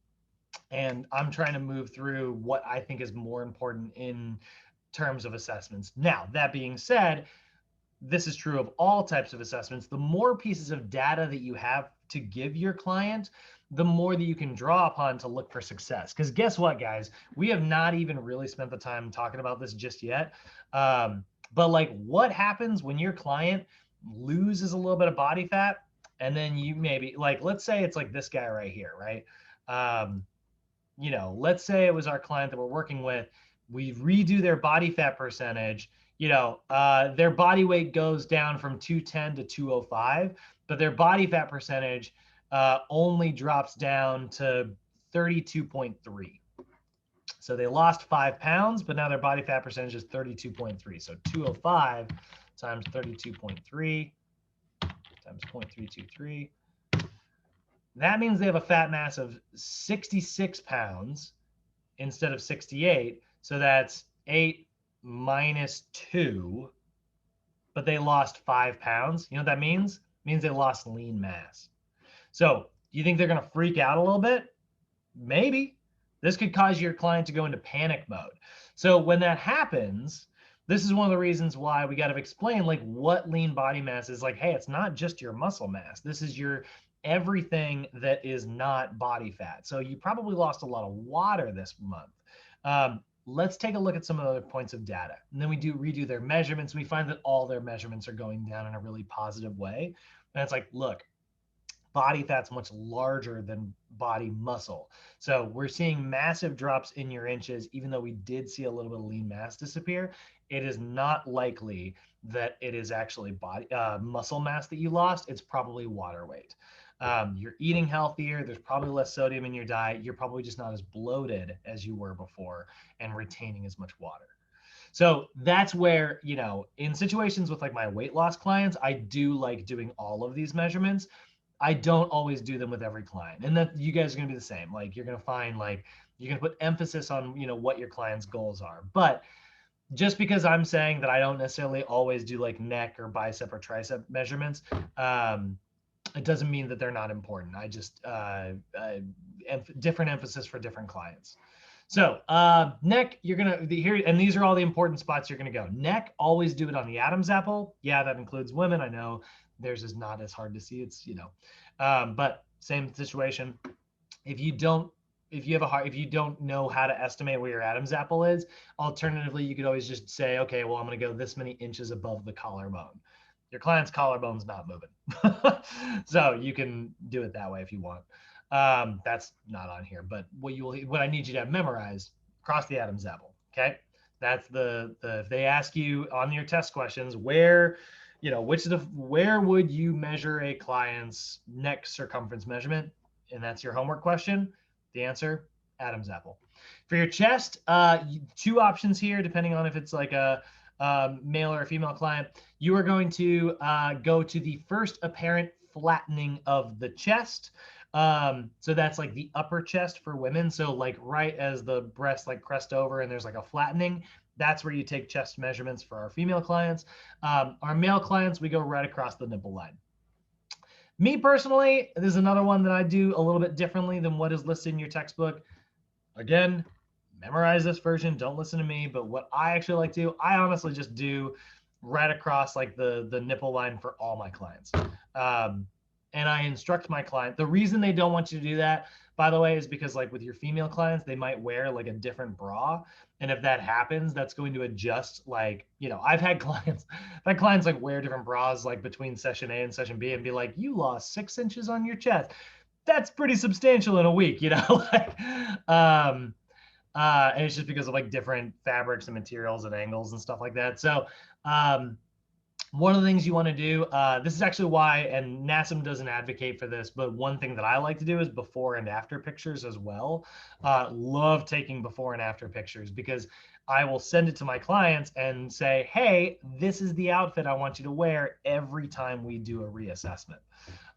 Speaker 1: And I'm trying to move through what I think is more important in terms of assessments. Now, that being said, this is true of all types of assessments. The more pieces of data that you have to give your client, the more that you can draw upon to look for success. Because guess what, guys? We have not even really spent the time talking about this just yet. But like, what happens when your client loses a little bit of body fat, and then you maybe, like, let's say it's like this guy right here, right? Let's say it was our client that we're working with. We redo their body fat percentage. Their body weight goes down from 210 to 205, but their body fat percentage only drops down to 32.3. So they lost 5 pounds, but now their body fat percentage is 32.3. So 205 times 32.3 times 0.323. That means they have a fat mass of 66 pounds instead of 68. So that's 8 minus 2, but they lost 5 pounds. You know what that means? It means they lost lean mass. So do you think they're going to freak out a little bit? Maybe. This could cause your client to go into panic mode. So when that happens, this is one of the reasons why we got to explain like what lean body mass is. Like, hey, it's not just your muscle mass. This is your everything that is not body fat. So you probably lost a lot of water this month. Let's take a look at some of the other points of data. And then we redo their measurements. We find that all their measurements are going down in a really positive way. And it's like, look, body fat's much larger than body muscle. So we're seeing massive drops in your inches, even though we did see a little bit of lean mass disappear. It is not likely that it is actually body muscle mass that you lost. It's probably water weight. You're eating healthier. There's probably less sodium in your diet. You're probably just not as bloated as you were before and retaining as much water. So that's where, in situations with like my weight loss clients, I do like doing all of these measurements. I don't always do them with every client. And that you guys are going to be the same. Like you're going to find like, you're going to put emphasis on, what your client's goals are. But just because I'm saying that I don't necessarily always do like neck or bicep or tricep measurements, it doesn't mean that they're not important. I just different emphasis for different clients. So neck, you're gonna here, and these are all the important spots you're gonna go. Neck, always do it on the Adam's apple. Yeah, that includes women. I know theirs is not as hard to see. It's but same situation. If you don't know how to estimate where your Adam's apple is, alternatively, you could always just say, okay, well, I'm gonna go this many inches above the collarbone. Your client's collarbone's not moving. So you can do it that way if you want. That's not on here, but what I need you to have memorized, across the Adam's apple. Okay. That's if they ask you on your test questions, where would you measure a client's neck circumference measurement? And that's your homework question. The answer, Adam's apple. For your chest, 2 options here, depending on if it's like a male or a female client. You are going to go to the first apparent flattening of the chest. So that's like the upper chest for women. So like right as the breast like crest over and there's like a flattening, that's where you take chest measurements for our female clients. Our male clients, we go right across the nipple line. Me personally, this is another one that I do a little bit differently than what is listed in your textbook. Again, memorize this version, don't listen to me, but what I actually like to do, I honestly just do right across like the nipple line for all my clients. And I instruct my client. The reason they don't want you to do that, by the way, is because like with your female clients, they might wear like a different bra. And if that happens, that's going to adjust like, I've had clients like wear different bras like between session A and session B and be like, you lost 6 inches on your chest. That's pretty substantial in a week, like, and it's just because of like different fabrics and materials and angles and stuff like that. So one of the things you want to do, this is actually why, and NASM doesn't advocate for this, but one thing that I like to do is before and after pictures as well. Love taking before and after pictures because I will send it to my clients and say, hey, this is the outfit I want you to wear every time we do a reassessment.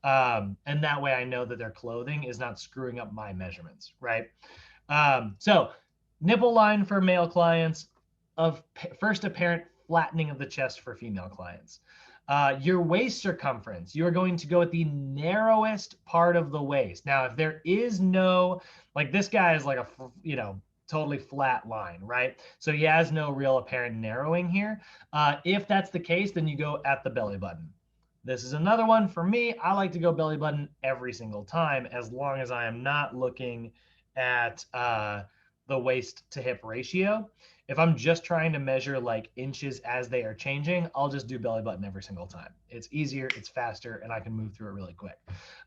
Speaker 1: And that way I know that their clothing is not screwing up my measurements, right? So nipple line for male clients, of first apparent flattening of the chest for female clients. Your waist circumference, you're going to go at the narrowest part of the waist. Now, if there is no, like this guy is like a, totally flat line, right? So he has no real apparent narrowing here. If that's the case, then you go at the belly button. This is another one for me. I like to go belly button every single time, as long as I am not looking at the waist to hip ratio. If I'm just trying to measure like inches as they are changing, I'll just do belly button every single time. It's easier, it's faster, and I can move through it really quick.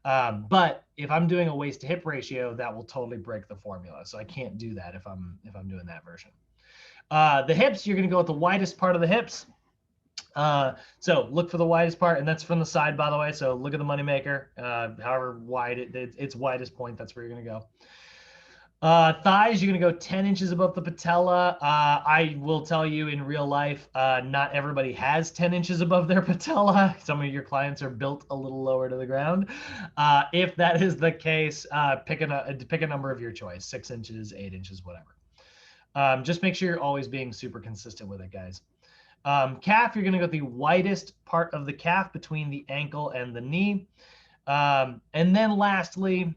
Speaker 1: But if I'm doing a waist to hip ratio, that will totally break the formula. So I can't do that if I'm doing that version. The hips, you're gonna go with the widest part of the hips. So look for the widest part, and that's from the side, by the way. So look at the moneymaker, however wide its widest point, that's where you're gonna go. Thighs, you're gonna go 10 inches above the patella. I will tell you in real life, not everybody has 10 inches above their patella. Some of your clients are built a little lower to the ground. If that is the case, pick a number of your choice, 6 inches, 8 inches, whatever. Just make sure you're always being super consistent with it, guys. Calf, you're gonna go the widest part of the calf between the ankle and the knee. And then lastly,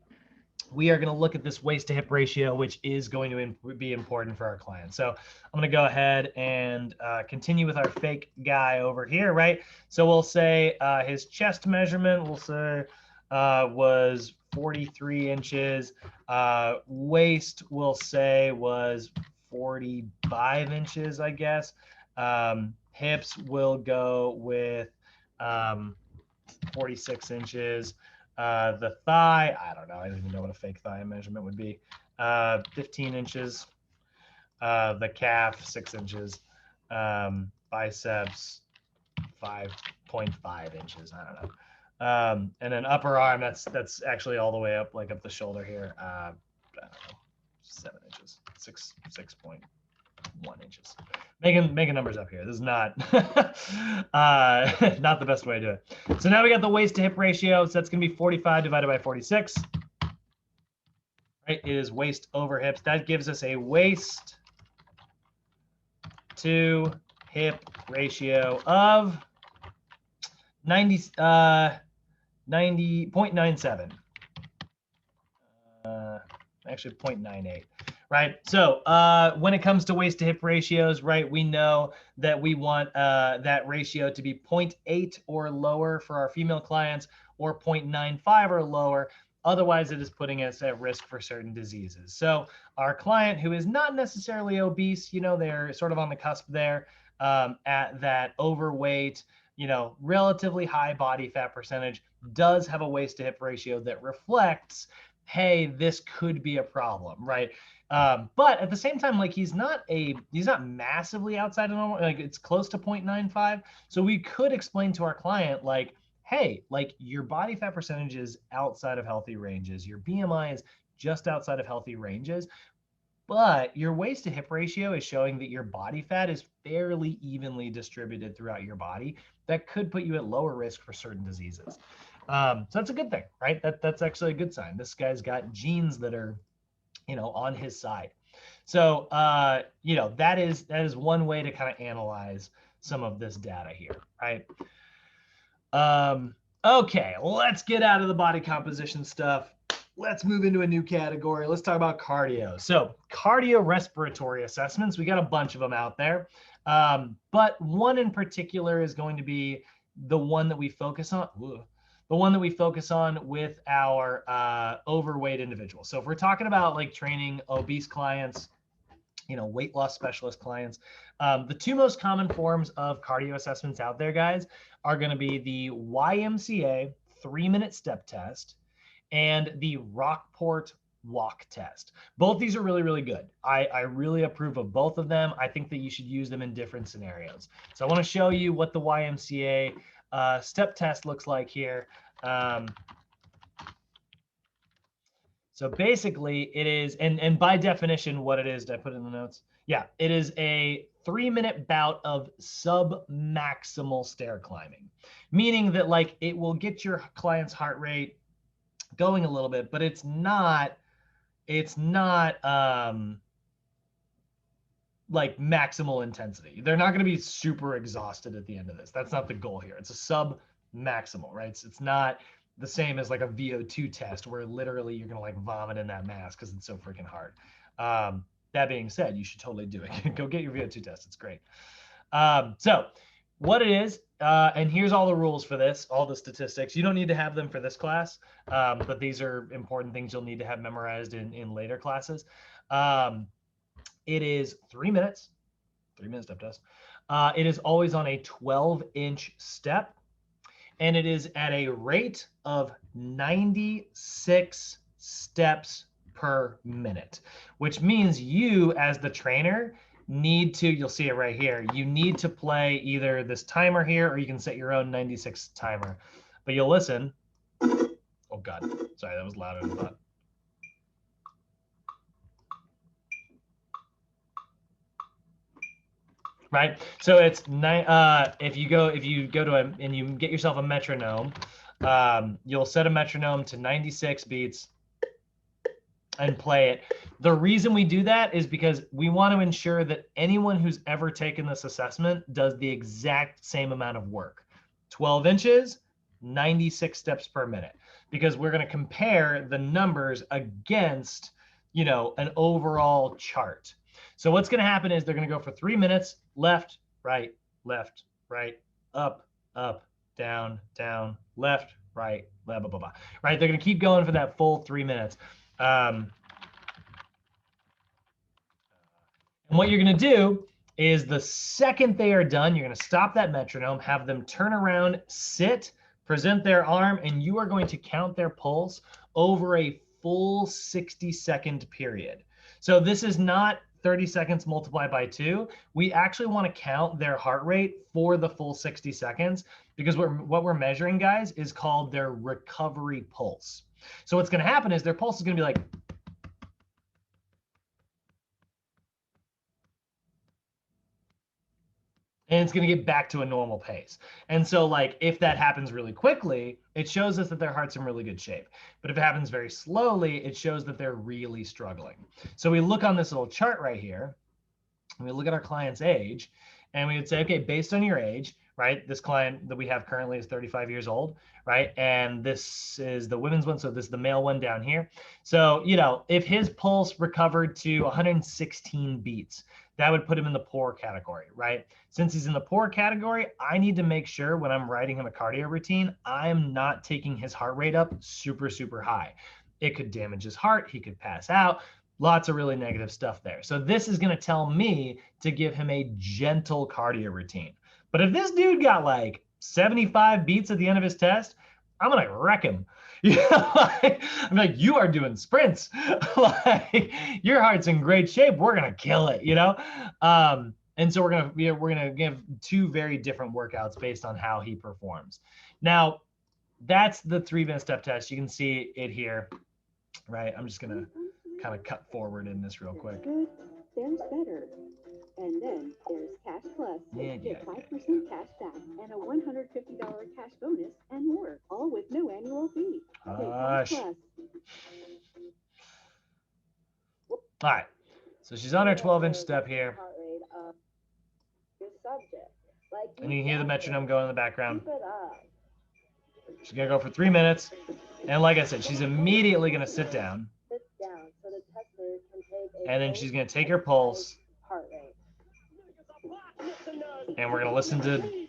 Speaker 1: we are going to look at this waist to hip ratio, which is going to be important for our clients. So I'm going to go ahead and continue with our fake guy over here, right? So we'll say his chest measurement, we'll say was 43 inches. Waist, we'll say was 45 inches, I guess. Hips will go with 46 inches. The thigh, I don't know. I don't even know what a fake thigh measurement would be. 15 inches. The calf, 6 inches. Biceps, 5.5 inches. I don't know. And then upper arm, that's actually all the way up, like up the shoulder here. I don't know, 7 inches, 6.1 inches. Making numbers up here. This is not not the best way to do it. So now we got the waist to hip ratio. So that's going to be 45 divided by 46. Right? It is waist over hips. That gives us a waist to hip ratio of 90. 0.97. Actually 0.98, right? So when it comes to waist to hip ratios, right, we know that we want that ratio to be 0.8 or lower for our female clients, or 0.95 or lower. Otherwise, it is putting us at risk for certain diseases. So our client who is not necessarily obese, you know, they're sort of on the cusp there at that overweight, you know, relatively high body fat percentage, does have a waist to hip ratio that reflects, hey, this could be a problem, right? But at the same time, like he's not massively outside of normal, like it's close to 0.95. So we could explain to our client, like, hey, like your body fat percentage is outside of healthy ranges, your BMI is just outside of healthy ranges, but your waist to hip ratio is showing that your body fat is fairly evenly distributed throughout your body. That could put you at lower risk for certain diseases. So that's a good thing, right? That's actually a good sign. This guy's got genes that are, you know, on his side. So, you know, that is one way to kind of analyze some of this data here, right? Okay, let's get out of the body composition stuff. Let's move into a new category. Let's talk about cardio. So cardiorespiratory assessments, we got a bunch of them out there. But one in particular is going to be the one that we focus on. The one that we focus on with our overweight individuals. So if we're talking about like training obese clients, you know, weight loss specialist clients, the two most common forms of cardio assessments out there, guys, are going to be the YMCA 3-minute step test and the Rockport walk test. Both these are really, really good. I really approve of both of them. I think that you should use them in different scenarios. So I want to show you what the YMCA step test looks like here. So basically it is, and by definition, what it is, did I put it in the notes? Yeah, it is a 3-minute bout of sub-maximal stair climbing, meaning that like it will get your client's heart rate going a little bit, but it's not like maximal intensity. They're not going to be super exhausted at the end of this. That's not the goal here. It's a sub-maximal, right? It's not the same as like a VO2 test where literally you're gonna like vomit in that mask because it's so freaking hard. That being said, you should totally do it. Go get your VO2 test. It's great. So what it is, and here's all the rules for this, all the statistics. You don't need to have them for this class, but these are important things you'll need to have memorized in later classes. It is 3 minutes, 3-minute step test. It is always on a 12-inch step. And it is at a rate of 96 steps per minute, which means you as the trainer need to, you'll see it right here, you need to play either this timer here or you can set your own 96 timer. But you'll listen. Oh God, sorry, that was louder than I thought. Right, so it's if you go to and you get yourself a metronome, you'll set a metronome to 96 beats and play it. The reason we do that is because we want to ensure that anyone who's ever taken this assessment does the exact same amount of work. 12 inches, 96 steps per minute, because we're going to compare the numbers against, you know, an overall chart. So what's going to happen is they're going to go for 3 minutes, left, right, up, down, left, right, blah, blah, blah, blah. Right? They're going to keep going for that full 3 minutes. And what you're going to do is the second they are done, you're going to stop that metronome, have them turn around, sit, present their arm, and you are going to count their pulse over a full 60-second period. So this is not 30 seconds multiplied by 2. We actually want to count their heart rate for the full 60 seconds because what we're measuring, guys, is called their recovery pulse. So what's going to happen is their pulse is going to be like, and it's going to get back to a normal pace. And so like if that happens really quickly, it shows us that their heart's in really good shape. But if it happens very slowly, it shows that they're really struggling. So we look on this little chart right here, and we look at our client's age, and we would say, okay, based on your age, right? This client that we have currently is 35 years old, right? And this is the women's one. So this is the male one down here. So, you know, if his pulse recovered to 116 beats, that would put him in the poor category, right? Since he's in the poor category, I need to make sure when I'm writing him a cardio routine, I'm not taking his heart rate up super, super high. It could damage his heart. He could pass out. Lots of really negative stuff there. So this is going to tell me to give him a gentle cardio routine. But if this dude got like 75 beats at the end of his test, I'm going to wreck him. You know, I'm like, you are doing sprints. Like, your heart's in great shape. We're going to kill it, you know? And so we're gonna give two very different workouts based on how he performs. Now, that's the 3-minute step test. You can see it here, right? I'm just gonna kind of cut forward in this real quick.
Speaker 5: There's better. And then there's Cash Plus. Get 5% cash back and a $150 cash bonus and more, all with no annual fee.
Speaker 1: Hush. All right. So she's on her 12-inch step here. And you can hear the metronome going in the background. She's going to go for 3 minutes. And like I said, she's immediately going to sit down. And then she's going to take her pulse. And we're going to listen to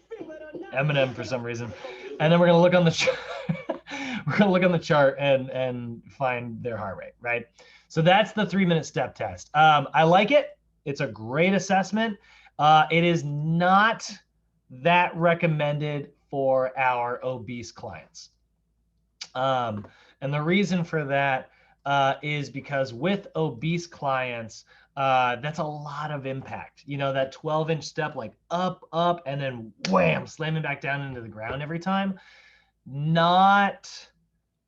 Speaker 1: Eminem for some reason. And then we're going to look on the chart. We're going to look on the chart and find their heart rate, right? So that's the 3-minute step test. I like it. It's a great assessment. It is not that recommended for our obese clients. And the reason for that is because with obese clients, that's a lot of impact. You know, that 12-inch step, like up, and then wham, slamming back down into the ground every time. Not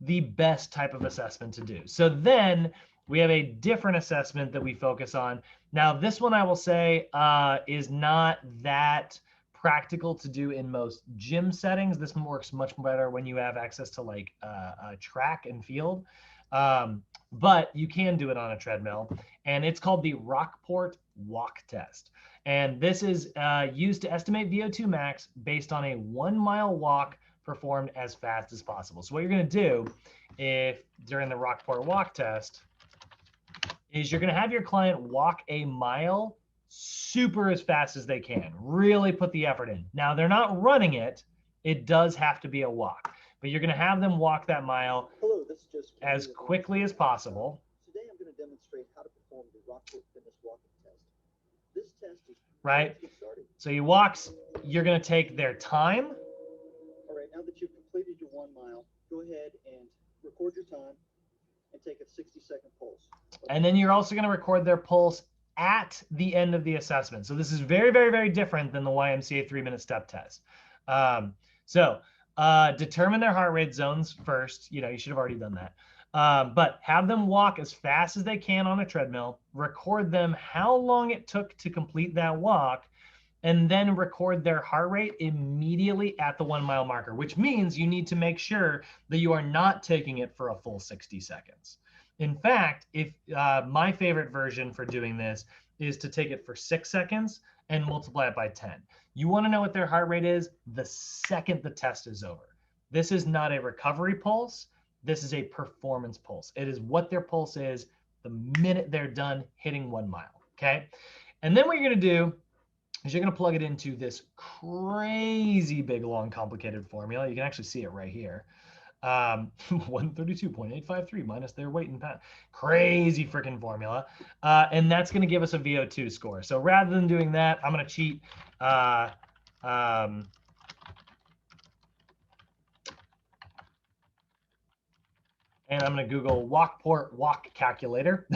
Speaker 1: the best type of assessment to do. So then we have a different assessment that we focus on. Now, this one I will say is not that practical to do in most gym settings. This one works much better when you have access to like a track and field. But you can do it on a treadmill, and it's called the Rockport Walk Test. And this is used to estimate VO2 max based on a 1-mile walk performed as fast as possible. So what you're going to do if during the Rockport Walk Test is you're going to have your client walk a mile super as fast as they can, really put the effort in. Now, they're not running it. It does have to be a walk, but you're going to have them walk that mile as quickly as possible.
Speaker 6: Today I'm going to demonstrate how to perform the Rockport Fitness Walking Test. This test is
Speaker 1: right. So he walks, you're going to take their time.
Speaker 6: All right, now that you've completed your 1 mile, go ahead and record your time and take a 60-second pulse. Okay.
Speaker 1: And then you're also going to record their pulse at the end of the assessment. So this is very, very, very different than the YMCA 3-minute step test. Determine their heart rate zones first. You know, you should have already done that. But have them walk as fast as they can on a treadmill, record them how long it took to complete that walk, and then record their heart rate immediately at the 1-mile marker, which means you need to make sure that you are not taking it for a full 60 seconds. In fact, if my favorite version for doing this is to take it for 6 seconds and multiply it by 10. You want to know what their heart rate is the second the test is over. This is not a recovery pulse. This is a performance pulse. It is what their pulse is the minute they're done hitting 1 mile, okay? And then what you're going to do is you're going to plug it into this crazy big, long, complicated formula. You can actually see it right here. 132.853 minus their weight in pounds. Crazy freaking formula. And that's going to give us a VO2 score. So rather than doing that, I'm going to cheat. And I'm going to Google Rockport Walk Calculator.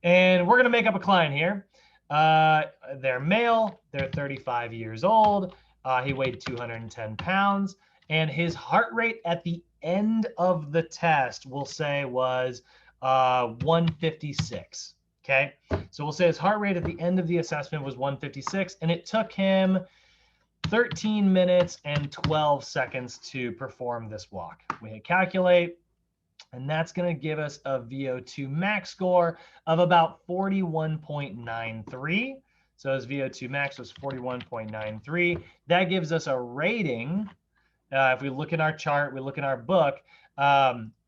Speaker 1: And we're going to make up a client here. They're male. They're 35 years old. He weighed 210 pounds. And his heart rate at the end of the test, we'll say, was 156. Okay. So we'll say his heart rate at the end of the assessment was 156. And it took him 13 minutes and 12 seconds to perform this walk. We hit calculate. And that's going to give us a VO2 max score of about 41.93. So his VO2 max was 41.93. That gives us a rating. If we look in our chart, we look in our book,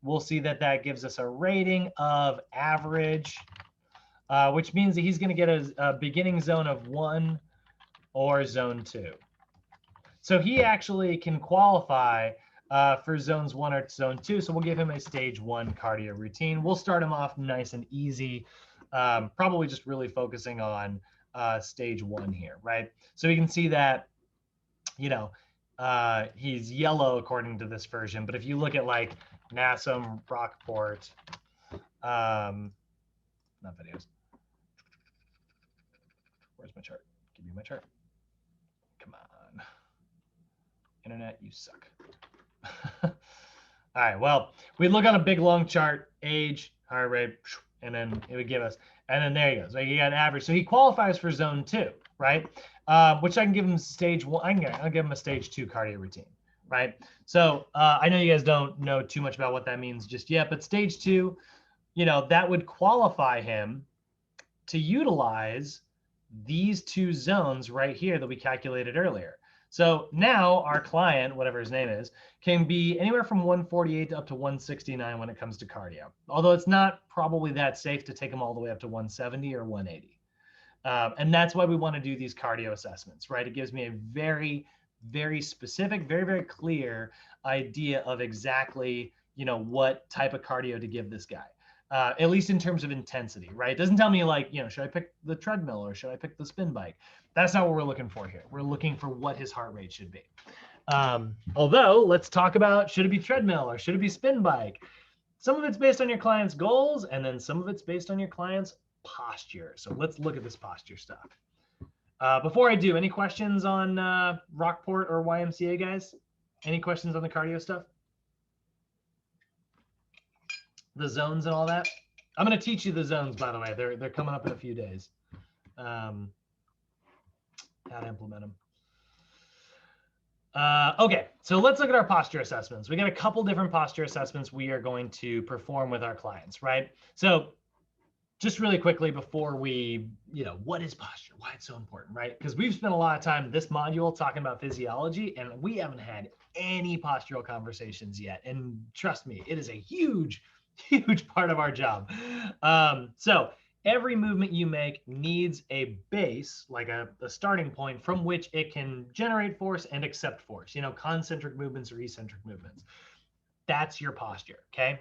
Speaker 1: we'll see that that gives us a rating of average, which means that he's going to get a beginning zone of 1 or zone 2. So he actually can qualify for zones 1 or zone 2. So we'll give him a stage 1 cardio routine. We'll start him off nice and easy, probably just really focusing on stage 1 here, right? So we can see that, you know, he's yellow according to this version. But if you look at like NASM, Rockport, not videos. Where's my chart? Give me my chart. Come on. Internet, you suck. All right, well, we look on a big long chart, age, heart rate, and then it would give us, and then there he goes. Like, he got average. So he qualifies for zone 2, right? Which I can give him stage 1. I'll give him a stage 2 cardio routine, right? So I know you guys don't know too much about what that means just yet, but stage 2, you know, that would qualify him to utilize these 2 zones right here that we calculated earlier. So now our client, whatever his name is, can be anywhere from 148 up to 169 when it comes to cardio. Although it's not probably that safe to take him all the way up to 170 or 180. And that's why we want to do these cardio assessments, right? It gives me a very, very specific, very, very clear idea of exactly, you know, what type of cardio to give this guy. At least in terms of intensity, right? It doesn't tell me like, you know, should I pick the treadmill or should I pick the spin bike? That's not what we're looking for here. We're looking for what his heart rate should be. Although, let's talk about, should it be treadmill or should it be spin bike? Some of it's based on your client's goals, and then some of it's based on your client's posture. So let's look at this posture stuff. Before I do, any questions on Rockport or YMCA, guys? Any questions on the cardio stuff? The zones and all that. I'm going to teach you the zones, by the way. They're coming up in a few days. How to implement them. Okay, so let's look at our posture assessments. We got a couple different posture assessments we are going to perform with our clients, right? So just really quickly before we, you know, what is posture? Why it's so important, right? Because we've spent a lot of time in this module talking about physiology, and we haven't had any postural conversations yet. And trust me, it is a huge part of our job. So every movement you make needs a base, like a starting point from which it can generate force and accept force, you know, concentric movements or eccentric movements. That's your posture, okay?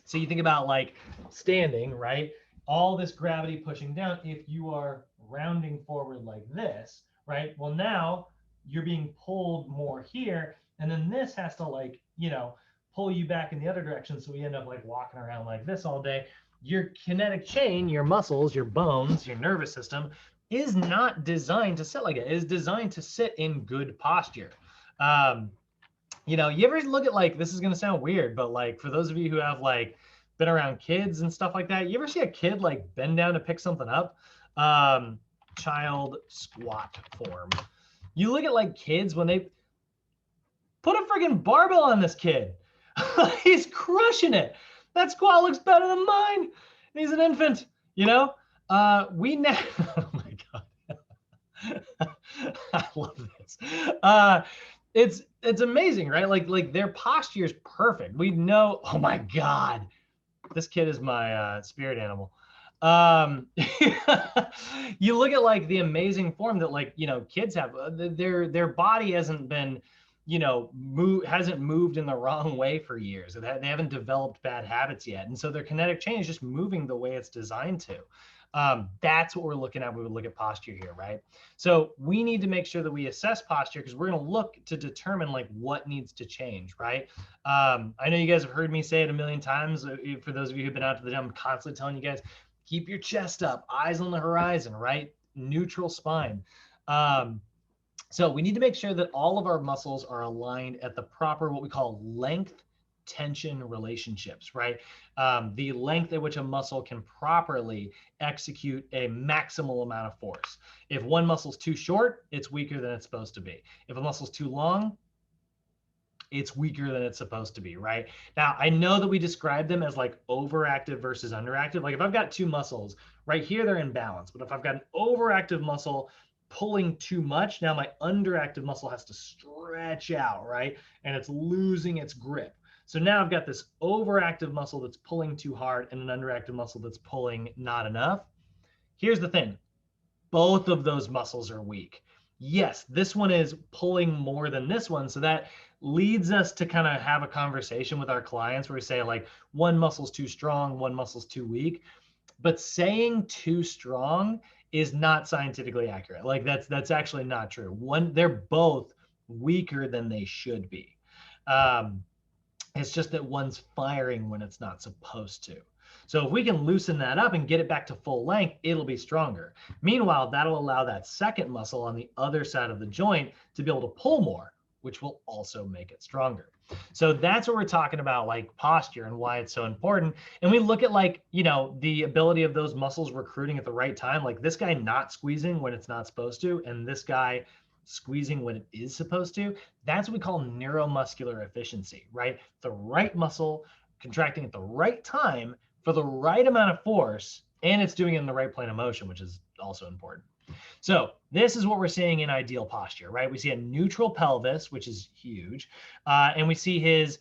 Speaker 1: So you think about like standing, right? All this gravity pushing down. If you are rounding forward like this, right? Well, now you're being pulled more here, and then this has to like, you know, pull you back in the other direction. So we end up like walking around like this all day. Your kinetic chain, your muscles, your bones, your nervous system is not designed to sit like it. It is designed to sit in good posture. You know, you ever look at like, this is going to sound weird, but like for those of you who have like been around kids and stuff like that, you ever see a kid like bend down to pick something up? Child squat form. You look at like kids when they put a friggin' barbell on this kid. He's crushing it. That squat looks better than mine. He's an infant, you know? We now, oh my God. I love this. It's amazing, right? Like their posture is perfect. We know, oh my God, this kid is my spirit animal. You look at like the amazing form that like, you know, kids have. Their body hasn't been, you know, hasn't moved in the wrong way for years. They haven't developed bad habits yet. And so their kinetic chain is just moving the way it's designed to. That's what we're looking at when we look at posture here, right? So we need to make sure that we assess posture because we're going to look to determine like what needs to change, right? I know you guys have heard me say it a million times. For those of you who've been out to the gym, I'm constantly telling you guys, keep your chest up, eyes on the horizon, right? Neutral spine. So we need to make sure that all of our muscles are aligned at the proper, what we call length tension relationships, right? The length at which a muscle can properly execute a maximal amount of force. If one muscle's too short, it's weaker than it's supposed to be. If a muscle's too long, it's weaker than it's supposed to be, right? Now, I know that we describe them as like overactive versus underactive. Like if I've got two muscles right here, they're in balance. But if I've got an overactive muscle pulling too much, now my underactive muscle has to stretch out, right? And it's losing its grip. So now I've got this overactive muscle that's pulling too hard and an underactive muscle that's pulling not enough. Here's the thing. Both of those muscles are weak. Yes, this one is pulling more than this one. So that leads us to kind of have a conversation with our clients where we say like one muscle's too strong, one muscle's too weak. But saying too strong is not scientifically accurate. Like that's actually not true. They're both weaker than they should be. It's just that one's firing when it's not supposed to. So if we can loosen that up and get it back to full length, it'll be stronger. Meanwhile, that'll allow that second muscle on the other side of the joint to be able to pull more, which will also make it stronger. So that's what we're talking about, like posture and why it's so important. And we look at like, you know, the ability of those muscles recruiting at the right time, like this guy not squeezing when it's not supposed to, and this guy squeezing when it is supposed to. That's what we call neuromuscular efficiency, right? The right muscle contracting at the right time for the right amount of force, and it's doing it in the right plane of motion, which is also important. So this is what we're seeing in ideal posture, right? We see a neutral pelvis, which is huge, and we see his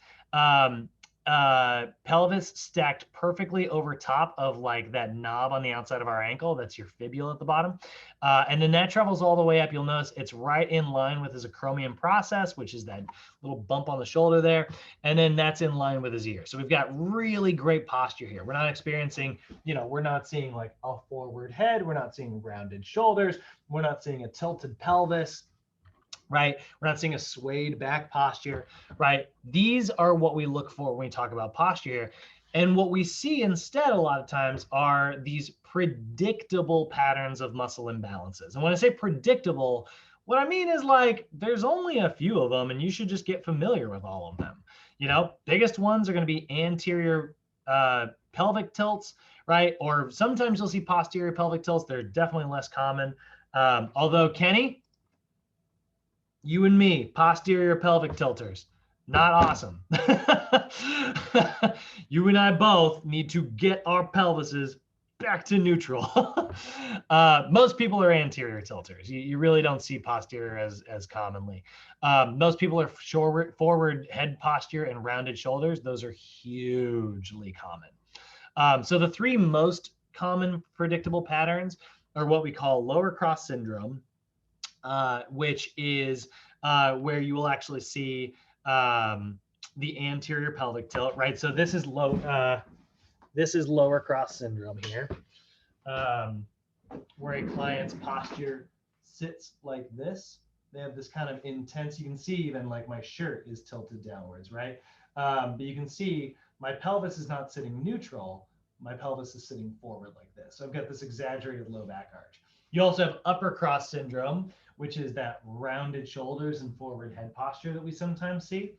Speaker 1: pelvis stacked perfectly over top of like that knob on the outside of our ankle. That's your fibula at the bottom. And then that travels all the way up. You'll notice it's right in line with his acromion process, which is that little bump on the shoulder there. And then that's in line with his ear. So we've got really great posture here. We're not experiencing, you know, we're not seeing like a forward head. We're not seeing rounded shoulders. We're not seeing a tilted pelvis. Right? We're not seeing a swayed back posture, right? These are what we look for when we talk about posture here. And what we see instead a lot of times are these predictable patterns of muscle imbalances. And when I say predictable, what I mean is like there's only a few of them and you should just get familiar with all of them. You know, biggest ones are going to be anterior pelvic tilts, right? Or sometimes you'll see posterior pelvic tilts. They're definitely less common. Although Kenny, you and me, posterior pelvic tilters, not awesome. You and I both need to get our pelvises back to neutral. Most people are anterior tilters. You really don't see posterior as commonly. Most people are forward head posture and rounded shoulders. Those are hugely common. So the three most common predictable patterns are what we call lower cross syndrome, which is where you will actually see the anterior pelvic tilt, right? So this is lower cross syndrome here, where a client's posture sits like this. They have this kind of intense, you can see even like my shirt is tilted downwards, right? But you can see my pelvis is not sitting neutral. My pelvis is sitting forward like this. So I've got this exaggerated low back arch. You also have upper cross syndrome, which is that rounded shoulders and forward head posture that we sometimes see.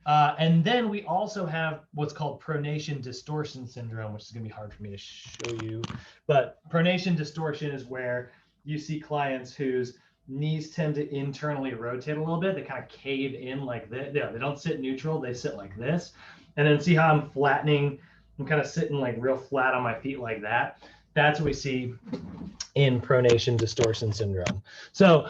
Speaker 1: And then we also have what's called pronation distortion syndrome, which is going to be hard for me to show you. But pronation distortion is where you see clients whose knees tend to internally rotate a little bit. They kind of cave in like this. Yeah, they don't sit neutral. They sit like this. And then see how I'm flattening. I'm kind of sitting like real flat on my feet like that. That's what we see in pronation distortion syndrome. So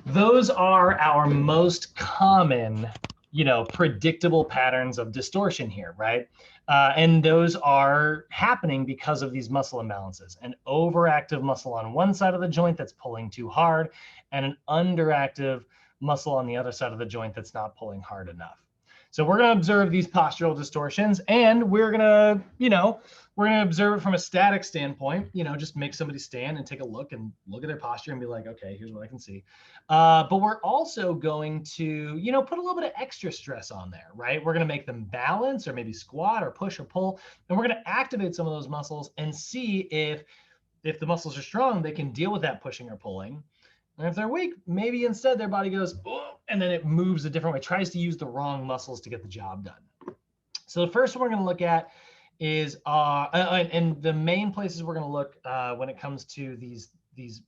Speaker 1: those are our most common, you know, predictable patterns of distortion here, right? And those are happening because of these muscle imbalances. An overactive muscle on one side of the joint that's pulling too hard, and an underactive muscle on the other side of the joint that's not pulling hard enough. So we're going to observe these postural distortions, and we're going to, you know, we're going to observe it from a static standpoint, you know, just make somebody stand and take a look at their posture and be like, okay, here's what I can see. But we're also going to, you know, put a little bit of extra stress on there, right? We're going to make them balance or maybe squat or push or pull, and we're going to activate some of those muscles and see if the muscles are strong, they can deal with that pushing or pulling. And if they're weak, maybe instead their body goes, oh, and then it moves a different way, tries to use the wrong muscles to get the job done. So the first one we're going to look at is, and the main places we're going to look when it comes to these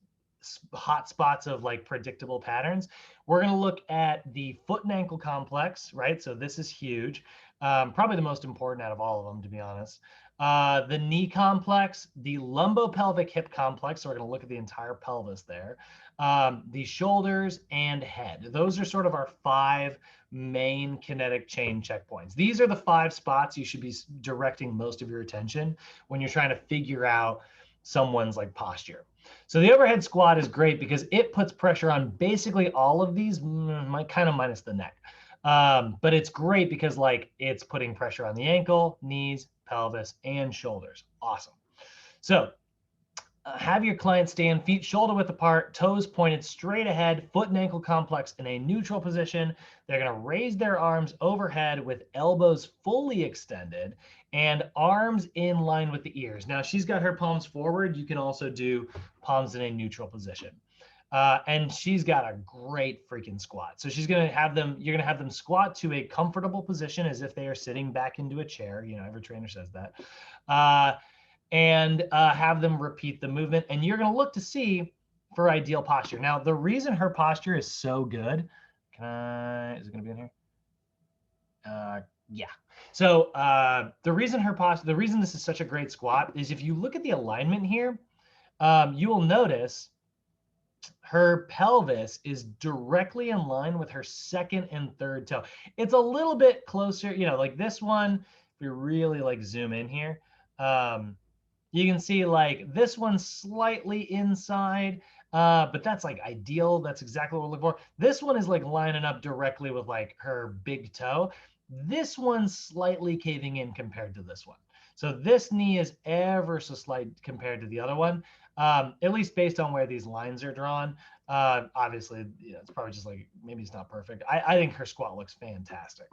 Speaker 1: hot spots of like predictable patterns. We're going to look at the foot and ankle complex, right? So this is huge. Probably the most important out of all of them, to be honest. The knee complex, the lumbopelvic hip complex. So we're going to look at the entire pelvis there. The shoulders and head. Those are sort of our 5 main kinetic chain checkpoints. These are the 5 spots you should be directing most of your attention when you're trying to figure out someone's like posture. So the overhead squat is great because it puts pressure on basically all of these, kind of minus the neck. But it's great because like it's putting pressure on the ankle, knees, pelvis, and shoulders. Awesome. So have your client stand feet shoulder width apart, toes pointed straight ahead, foot and ankle complex in a neutral position. They're going to raise their arms overhead with elbows fully extended and arms in line with the ears. Now she's got her palms forward. You can also do palms in a neutral position. And she's got a great freaking squat. So she's going to have them, you're going to have them squat to a comfortable position as if they are sitting back into a chair. You know, every trainer says that. And have them repeat the movement. And you're going to look to see for ideal posture. Now, the reason her posture is so good, is it going to be in here? Yeah. So the reason this is such a great squat is if you look at the alignment here, you will notice her pelvis is directly in line with her second and third toe. It's a little bit closer, you know, like this one, if we really like zoom in here, you can see like this one's slightly inside, but that's like ideal. That's exactly what we're looking for. This one is like lining up directly with like her big toe. This one's slightly caving in compared to this one. So this knee is ever so slight compared to the other one, at least based on where these lines are drawn. Obviously, you know, it's probably just like, maybe it's not perfect. I think her squat looks fantastic.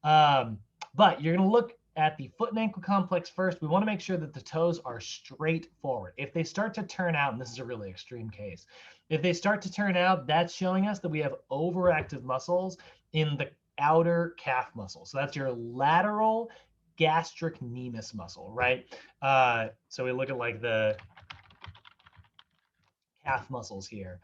Speaker 1: But you're going to look at the foot and ankle complex first. We want to make sure that the toes are straight forward. If they start to turn out, and this is a really extreme case, if they start to turn out, that's showing us that we have overactive muscles in the outer calf muscle. So that's your lateral gastrocnemius muscle, right? So we look at like the calf muscles here.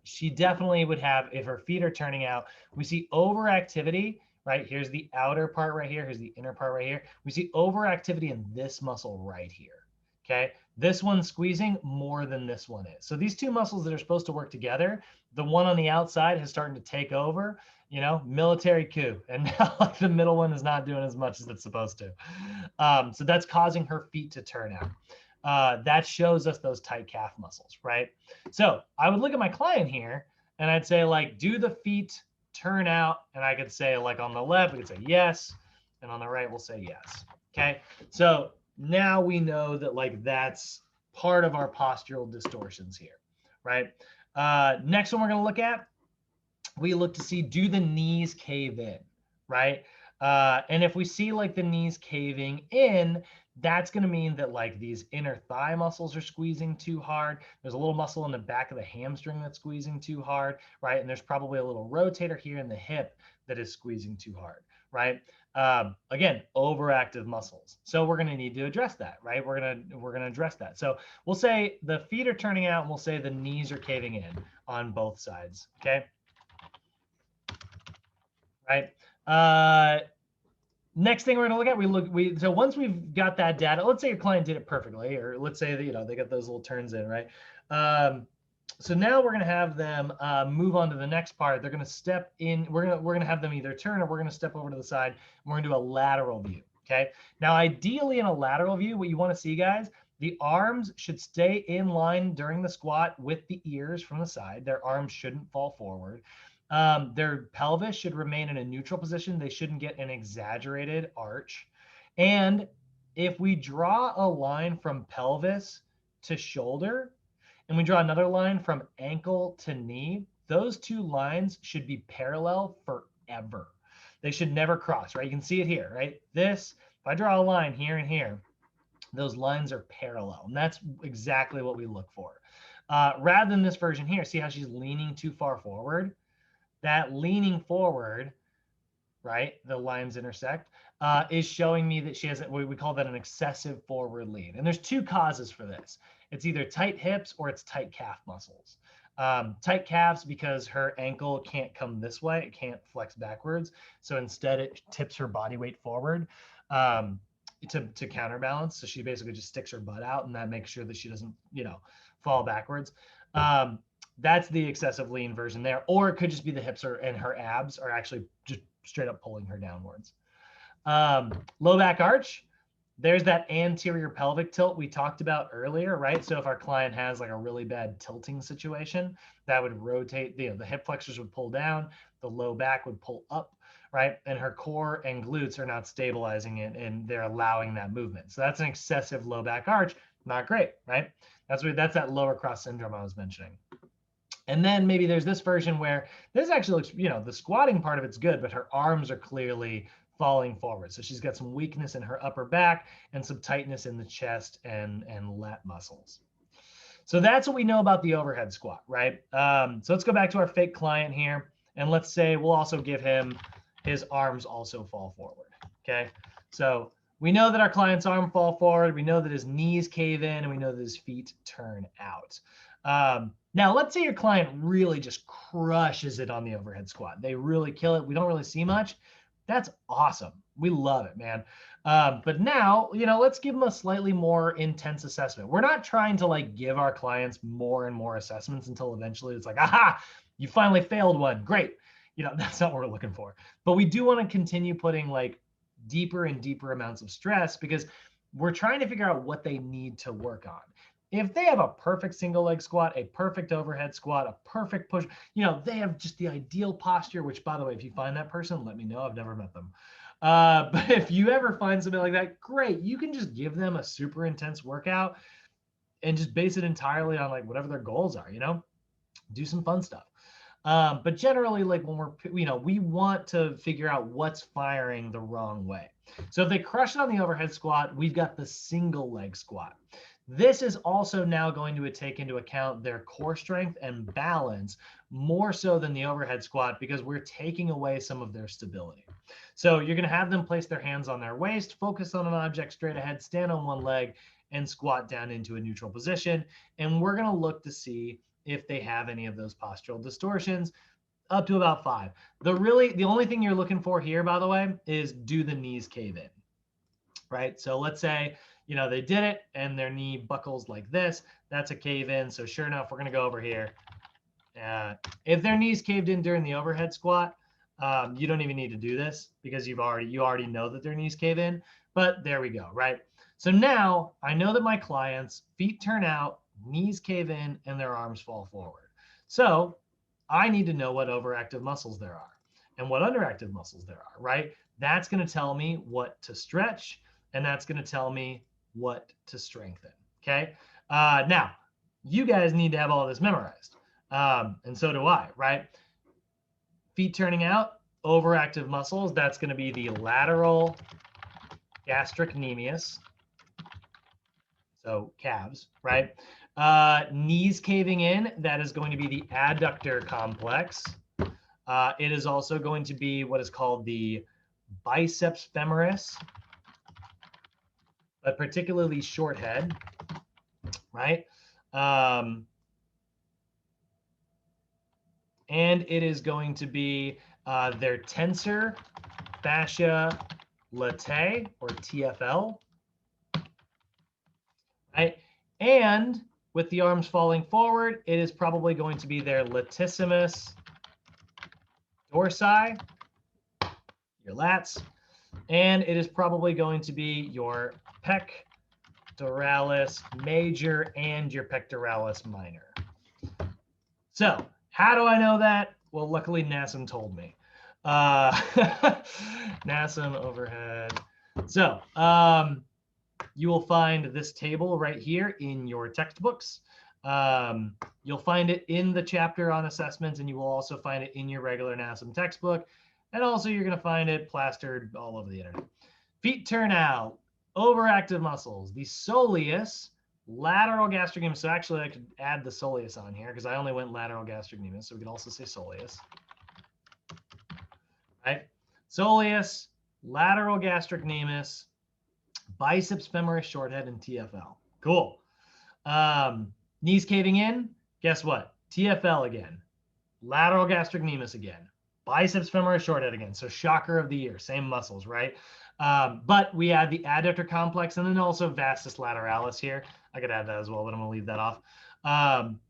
Speaker 1: She definitely would have, if her feet are turning out, we see overactivity, right? Here's the outer part right here. Here's the inner part right here. We see overactivity in this muscle right here, okay? This one's squeezing more than this one is. So these two muscles that are supposed to work together, the one on the outside is starting to take over, you know, military coup. And now like the middle one is not doing as much as it's supposed to. So that's causing her feet to turn out. That shows us those tight calf muscles, right? So I would look at my client here and I'd say like, do the feet turn out? And I could say like on the left, we could say yes. And on the right, we'll say yes. Okay. So now we know that like that's part of our postural distortions here, right? Next one we're going to look at, we look to see, do the knees cave in, right? And if we see like the knees caving in, that's going to mean that like these inner thigh muscles are squeezing too hard. There's a little muscle in the back of the hamstring that's squeezing too hard, right? And there's probably a little rotator here in the hip that is squeezing too hard, right? Again, overactive muscles. So we're going to need to address that, right? We're going to address that. So we'll say the feet are turning out and we'll say the knees are caving in on both sides, okay? Right. Next thing we're going to look at, so once we've got that data, let's say your client did it perfectly, or let's say that, you know, they got those little turns in, right? So now we're going to have them move on to the next part. They're going to step in. We're going to have them either turn or we're going to step over to the side. And we're going to do a lateral view. Okay. Now, ideally in a lateral view, what you want to see, guys, the arms should stay in line during the squat with the ears from the side. Their arms shouldn't fall forward. Their pelvis should remain in a neutral position. They shouldn't get an exaggerated arch. And if we draw a line from pelvis to shoulder, and we draw another line from ankle to knee, those two lines should be parallel forever. They should never cross, right? You can see it here, right? This, if I draw a line here and here, those lines are parallel. And that's exactly what we look for. Rather than this version here, see how she's leaning too far forward? That leaning forward, right? The lines intersect. is showing me that she has, we call that an excessive forward lean. And there's two causes for this. It's either tight hips or it's tight calf muscles. Tight calves because her ankle can't come this way. It can't flex backwards. So instead it tips her body weight forward to counterbalance. So she basically just sticks her butt out, and that makes sure that she doesn't, fall backwards. That's the excessive lean version there. Or it could just be the hips and her abs are actually just straight up pulling her downwards. Low back arch, there's that anterior pelvic tilt we talked about earlier, right? So if our client has like a really bad tilting situation, that would rotate, the hip flexors would pull down, the low back would pull up, right? And her core and glutes are not stabilizing it, and they're allowing that movement. So that's an excessive low back arch, not great, right? That's that lower cross syndrome I was mentioning. And then maybe there's this version where this actually looks, the squatting part of it's good, but her arms are clearly falling forward. So she's got some weakness in her upper back and some tightness in the chest and lat muscles. So that's what we know about the overhead squat, right? So let's go back to our fake client here. And let's say we'll also give him his arms also fall forward, okay? So we know that our client's arm fall forward. We know that his knees cave in, and we know that his feet turn out. Now, let's say your client really just crushes it on the overhead squat. They really kill it. We don't really see much. That's awesome. We love it, man. But now, let's give them a slightly more intense assessment. We're not trying to give our clients more and more assessments until eventually it's like, aha, you finally failed one. Great. That's not what we're looking for. But we do want to continue putting deeper and deeper amounts of stress, because we're trying to figure out what they need to work on. If they have a perfect single leg squat, a perfect overhead squat, a perfect push, they have just the ideal posture, which, by the way, if you find that person, let me know. I've never met them. But if you ever find something like that, great. You can just give them a super intense workout and just base it entirely on whatever their goals are, do some fun stuff. But generally, when we want to figure out what's firing the wrong way. So if they crush it on the overhead squat, we've got the single leg squat. This is also now going to take into account their core strength and balance more so than the overhead squat, because we're taking away some of their stability. So you're going to have them place their hands on their waist, focus on an object straight ahead, stand on one leg, and squat down into a neutral position. And we're going to look to see if they have any of those postural distortions, up to about 5. The only thing you're looking for here, by the way, is do the knees cave in, right? So let's say, they did it and their knee buckles like this. That's a cave in. So sure enough, we're going to go over here. If their knees caved in during the overhead squat, you don't even need to do this, because you already know that their knees cave in. But there we go, right? So now I know that my clients' feet turn out, knees cave in, and their arms fall forward. So I need to know what overactive muscles there are and what underactive muscles there are, right? That's going to tell me what to stretch, and that's going to tell me what to strengthen, okay? Now, you guys need to have all this memorized, and so do I, right? Feet turning out, overactive muscles, that's going to be the lateral gastrocnemius, so calves, right? Knees caving in, that is going to be the adductor complex. It is also going to be what is called the biceps femoris, but particularly short head, right? And it is going to be their tensor fascia latae, or TFL, right? And with the arms falling forward, it is probably going to be their latissimus dorsi, your lats, and it is probably going to be your pectoralis major and your pectoralis minor. So how do I know that? Well, luckily NASM told me. NASM overhead. So you will find this table right here in your textbooks. You'll find it in the chapter on assessments, and you will also find it in your regular NASM textbook. And also you're going to find it plastered all over the internet. Feet turn out, overactive muscles, the soleus, lateral gastrocnemius. So actually I could add the soleus on here because I only went lateral gastrocnemius. So we could also say soleus, right? Soleus, lateral gastrocnemius, biceps femoris short head, and TFL. Cool. Knees caving in, guess what? TFL again, lateral gastrocnemius again, biceps femoris short head again. So shocker of the year, same muscles, right? But we add the adductor complex and then also vastus lateralis here. I could add that as well, but I'm gonna leave that off.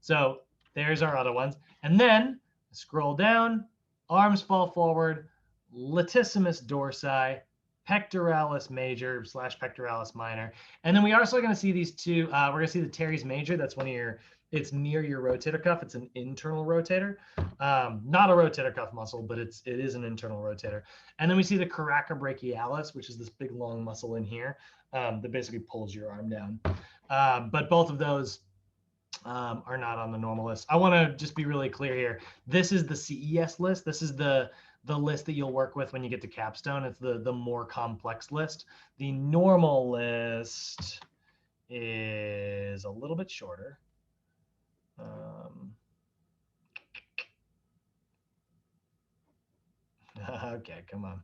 Speaker 1: So there's our other ones. And then scroll down, arms fall forward, latissimus dorsi, pectoralis major / pectoralis minor. And then we are also going to see these two. We're going to see the teres major. That's one of your, it's near your rotator cuff. It's an internal rotator, not a rotator cuff muscle, but it is an internal rotator. And then we see the coracobrachialis, which is this big long muscle in here that basically pulls your arm down. But both of those are not on the normal list. I want to just be really clear here. This is the CES list. This is the list that you'll work with when you get to capstone. It's the more complex list. The normal list is a little bit shorter. Okay, come on.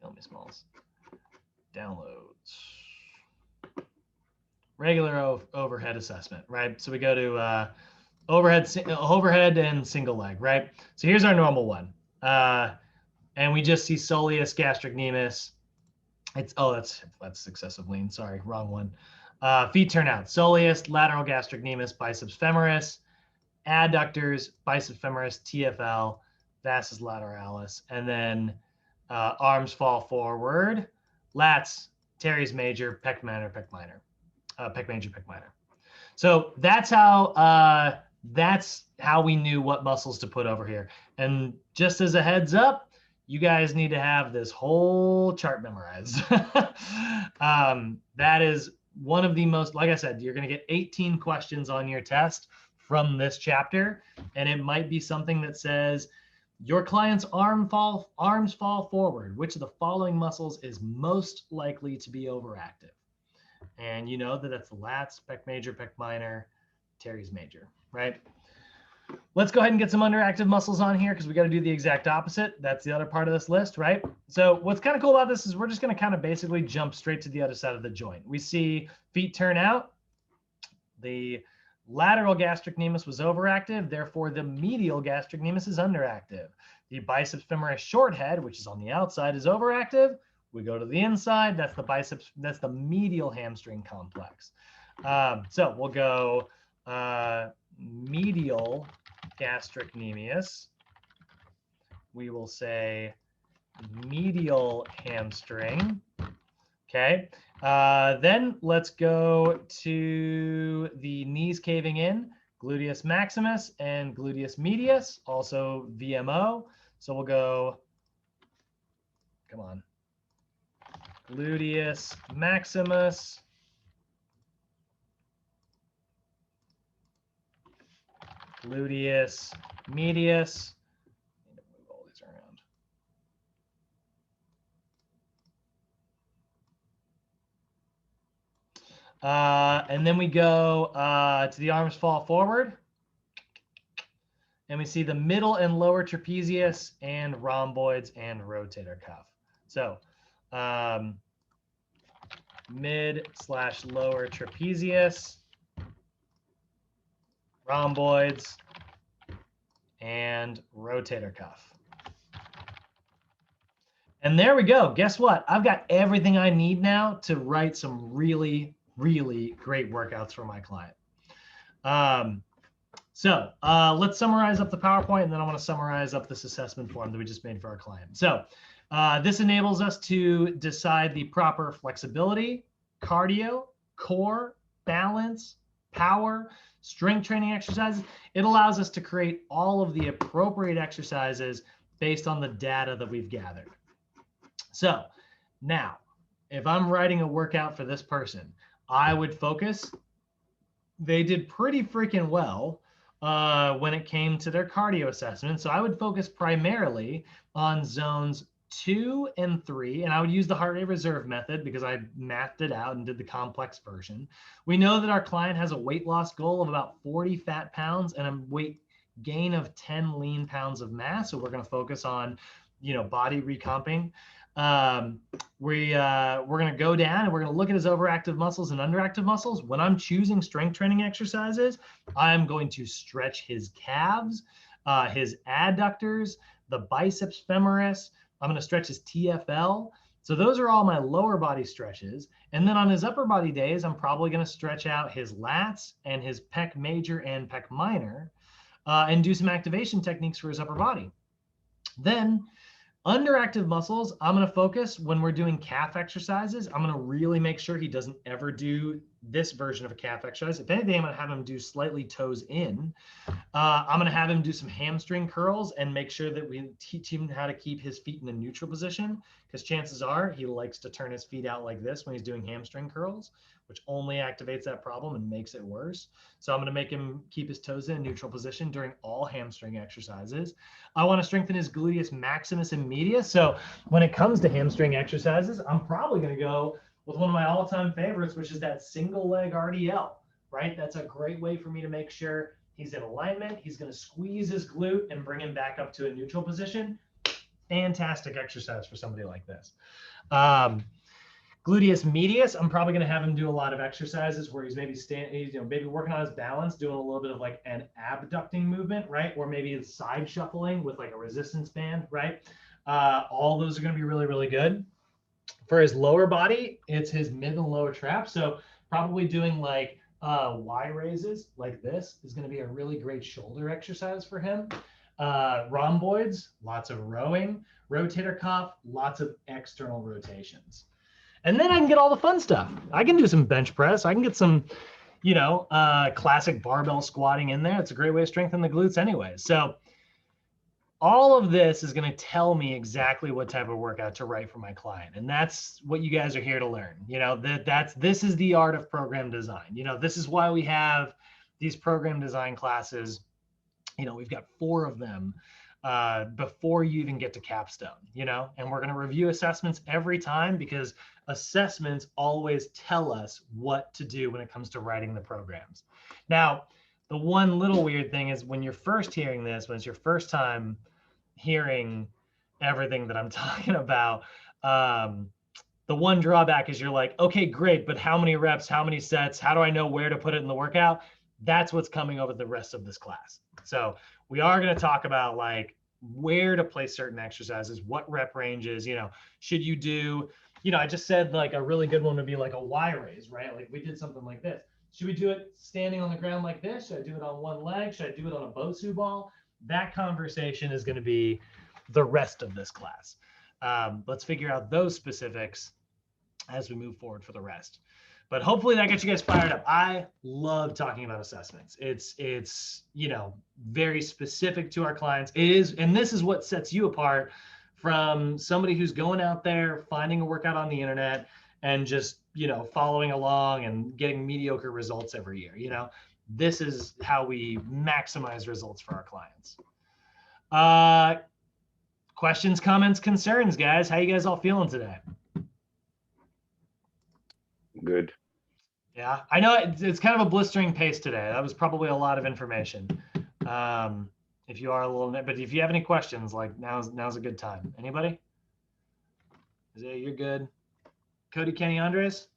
Speaker 1: Kill me, Smalls. Downloads. Regular overhead assessment, right? So we go to overhead and single leg, right? So here's our normal one. And we just see soleus gastrocnemius. That's excessive lean. Sorry, wrong one. Feet turn out. Soleus, lateral gastrocnemius, biceps femoris, adductors, biceps femoris, TFL, vastus lateralis, and then arms fall forward, lats, teres major, pec minor, pec minor, pec major, pec minor. So that's how we knew what muscles to put over here. And just as a heads up, you guys need to have this whole chart memorized. That is one of the most, like I said, you're going to get 18 questions on your test from this chapter, and it might be something that says your client's arms fall forward. Which of the following muscles is most likely to be overactive? And you know that that's the lats, pec major, pec minor, teres major, right? Let's go ahead and get some underactive muscles on here because we got to do the exact opposite. That's the other part of this list, right? So what's kind of cool about this is we're just going to kind of basically jump straight to the other side of the joint. We see feet turn out. The lateral gastrocnemius was overactive, therefore the medial gastrocnemius is underactive. The biceps femoris short head, which is on the outside, is overactive. We go to the inside, that's the biceps, that's the medial hamstring complex. So we'll go medial gastrocnemius. We will say medial hamstring. Okay. Then let's go to the knees caving in, gluteus maximus and gluteus medius, also VMO. So we'll go, come on, gluteus maximus, gluteus medius. I need to move all these around. And then we go to the arms fall forward. And we see the middle and lower trapezius and rhomboids and rotator cuff. So mid / lower trapezius, rhomboids, and rotator cuff. And there we go. Guess what? I've got everything I need now to write some really, really great workouts for my client. So let's summarize up the PowerPoint, and then I want to summarize up this assessment form that we just made for our client. So this enables us to decide the proper flexibility, cardio, core, balance, power, strength training exercises. It allows us to create all of the appropriate exercises based on the data that we've gathered. So now, if I'm writing a workout for this person, I would focus. They did pretty freaking well when it came to their cardio assessment. So I would focus primarily on zones 2 and 3, and I would use the heart rate reserve method because I mathed it out and did the complex version. We know that our client has a weight loss goal of about 40 fat pounds and a weight gain of 10 lean pounds of mass. So we're going to focus on, body recomping. We're going to go down and we're going to look at his overactive muscles and underactive muscles. When I'm choosing strength training exercises, I'm going to stretch his calves, his adductors, the biceps femoris. I'm going to stretch his TFL. So those are all my lower body stretches. And then on his upper body days, I'm probably going to stretch out his lats and his pec major and pec minor, and do some activation techniques for his upper body. Then underactive muscles, I'm going to focus when we're doing calf exercises. I'm going to really make sure he doesn't ever do this version of a calf exercise. If anything, I'm going to have him do slightly toes in. I'm going to have him do some hamstring curls and make sure that we teach him how to keep his feet in a neutral position, because chances are he likes to turn his feet out like this when he's doing hamstring curls, which only activates that problem and makes it worse. So I'm going to make him keep his toes in a neutral position during all hamstring exercises. I want to strengthen his gluteus maximus and medius. So when it comes to hamstring exercises, I'm probably going to go with one of my all-time favorites, which is that single leg RDL, right? That's a great way for me to make sure he's in alignment. He's going to squeeze his glute and bring him back up to a neutral position. Fantastic exercise for somebody like this. Gluteus medius, I'm probably going to have him do a lot of exercises where he's maybe maybe working on his balance, doing a little bit of like an abducting movement, right? Or maybe it's side shuffling with like a resistance band, right? All those are going to be really, really good. For his lower body, it's his mid and lower trap. So probably doing like Y raises like this is going to be a really great shoulder exercise for him. Rhomboids, lots of rowing. Rotator cuff, lots of external rotations. And then I can get all the fun stuff. I can do some bench press. I can get some, classic barbell squatting in there. It's a great way to strengthen the glutes anyway. So all of this is going to tell me exactly what type of workout to write for my client. And that's what you guys are here to learn. This is the art of program design. This is why we have these program design classes. We've got 4 of them before you even get to capstone, and we're going to review assessments every time, because assessments always tell us what to do when it comes to writing the programs. Now, the one little weird thing is when you're first hearing this, when it's your first time hearing everything that I'm talking about, the one drawback is you're like, okay, great, but how many reps, how many sets, how do I know where to put it in the workout? That's what's coming over the rest of this class. So we are going to talk about like where to place certain exercises, what rep ranges, should you do, I just said like a really good one would be like a Y raise, right? Like we did something like this. Should we do it standing on the ground like this? Should I do it on one leg? Should I do it on a Bosu ball? That conversation is going to be the rest of this class. Let's figure out those specifics as we move forward for the rest. But hopefully that gets you guys fired up. I love talking about assessments. It's very specific to our clients. It is, and this is what sets you apart from somebody who's going out there, finding a workout on the internet and just, following along and getting mediocre results every year. This is how we maximize results for our clients. Questions, comments, concerns, guys? How you guys all feeling today?
Speaker 3: Good.
Speaker 1: Yeah, I know it's kind of a blistering pace today. That was probably a lot of information. If you are a little, but if you have any questions, like now's a good time. Anybody? Isaiah, you're good. Cody, Kenny, Andres?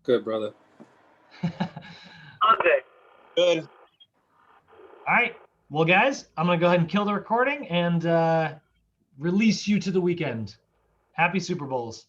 Speaker 4: Good, brother.
Speaker 7: Andre. Good.
Speaker 1: All right. Well, guys, I'm going to go ahead and kill the recording and release you to the weekend. Happy Super Bowls.